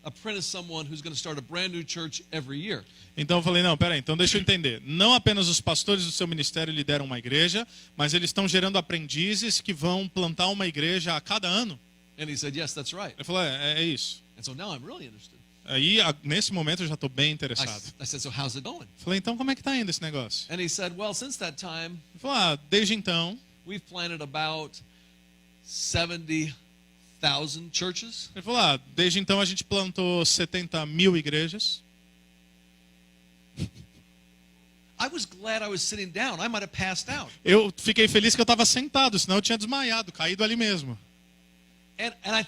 apprentice someone who's going to start a brand new church every year. Então eu falei, não, peraí, então deixa eu entender. Não apenas os pastores do seu ministério lideram uma igreja, mas eles estão gerando aprendizes que vão plantar uma igreja a cada ano. And he said, yes, that's right. Ele falou, é isso. And so now I'm really interested. Aí, nesse momento, eu já estou bem I interessado. said, so how's it going? Eu falei, então como é que está indo esse negócio? And he said, well, since that time, Ele falou, desde então, we've planted about 70,000 churches. ele falou, desde então a gente plantou 70 mil igrejas. I was glad I was sitting down. I might have passed out. Eu fiquei feliz que eu estava sentado, senão eu tinha desmaiado, caído ali mesmo. And I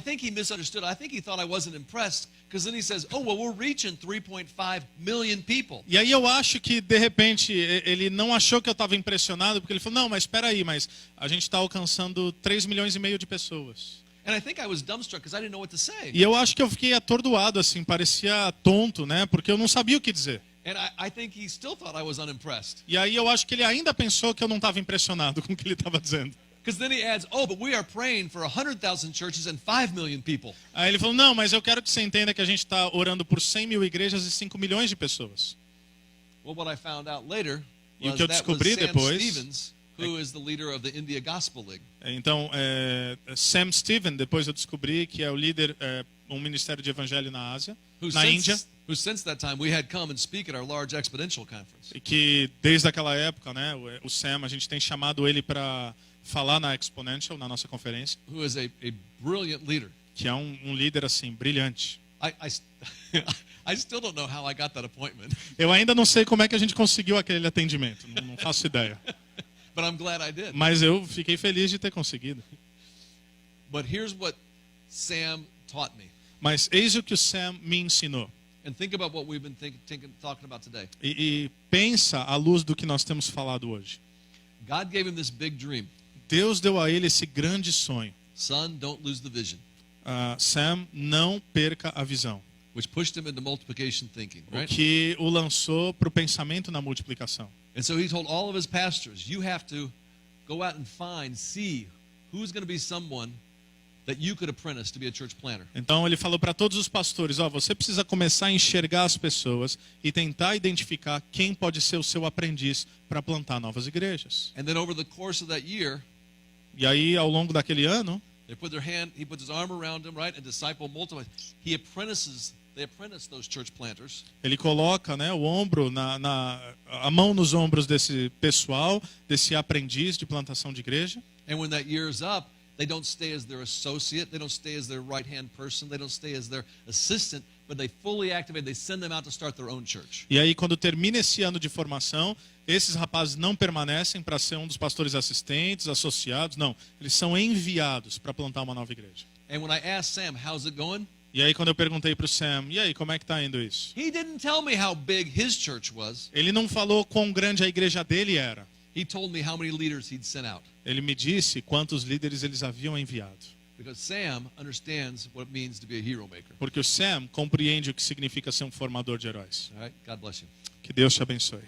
think he misunderstood. I think he thought I wasn't impressed because then he says, oh, well, we're reaching 3.5 million people. E aí eu acho que, de repente, ele não achou que eu estava impressionado, porque ele falou, não, mas espera aí, mas a gente está alcançando 3,5 milhões de pessoas. And I think I was dumbstruck because I didn't know what to say. E eu acho que eu fiquei atordoado, assim, parecia tonto, né? Porque eu não sabia o que dizer. And I think he still thought I was unimpressed. E aí eu acho que ele ainda pensou que eu não estava impressionado com o que ele estava dizendo. Because then he adds, oh, but we are praying for 100,000 churches and 5 million people. Aí ele falou, não, mas eu quero que você entenda que a gente está orando por 100 mil igrejas e 5 milhões de pessoas. Well, what I found out later E o was que eu that was descobri Sam depois Stevens, who is the leader of the India Gospel League. Então, Sam Steven, depois eu descobri que é o líder, um ministério de evangelho na Ásia, na Índia. Who since that time we had come and speak at our large exponential conference. E que desde aquela época, né, o Sam, a gente tem chamado ele para falar na Exponential, na nossa conferência, Who is a brilliant leader. que é um líder assim brilhante. I still don't know how I got that appointment, Eu ainda não sei como é que a gente conseguiu aquele atendimento, não faço ideia. but I'm glad I did. Mas eu fiquei feliz de ter conseguido. But here's what Sam taught me. Mas eis o que o Sam me ensinou. And think about what we've been talking about today. E pensa à luz do que nós temos falado hoje. God gave him this big dream. Deus deu a ele esse grande sonho. Son, don't lose the vision. Sam, não perca a visão. Which pushed him into multiplication thinking, O right? que o lançou para o pensamento na multiplicação. And so he told all of his pastors, you have to go out and see who's going to be someone that you could apprentice to be a church planter. Então ele falou para todos os pastores, você precisa começar a enxergar as pessoas e tentar identificar quem pode ser o seu aprendiz para plantar novas igrejas. And then over the course of that year, E aí ao longo daquele ano, he puts his arm around him, right, and disciple multiplies. They apprentice those church planters. ele coloca, o ombro a mão nos ombros desse pessoal, desse aprendiz de plantação de igreja. And when that year's up, they don't stay as their associate, they don't stay as their right-hand person, they don't stay as their assistant, but they fully activate, they send them out to start their own church. E aí quando termina esse ano de formação, esses rapazes não permanecem para ser um dos pastores assistentes, associados, não. Eles são enviados para plantar uma nova igreja. And when I asked Sam, how's it going? E aí quando eu perguntei para o Sam, e aí, como é que está indo isso? He didn't tell me how big his church was. Ele não falou quão grande a igreja dele era. He told me how many leaders he'd sent out. Ele me disse quantos líderes eles haviam enviado. Because Sam understands what it means to be a hero maker. Porque o Sam compreende o que significa ser um formador de heróis. All right? God bless you. Que Deus te abençoe.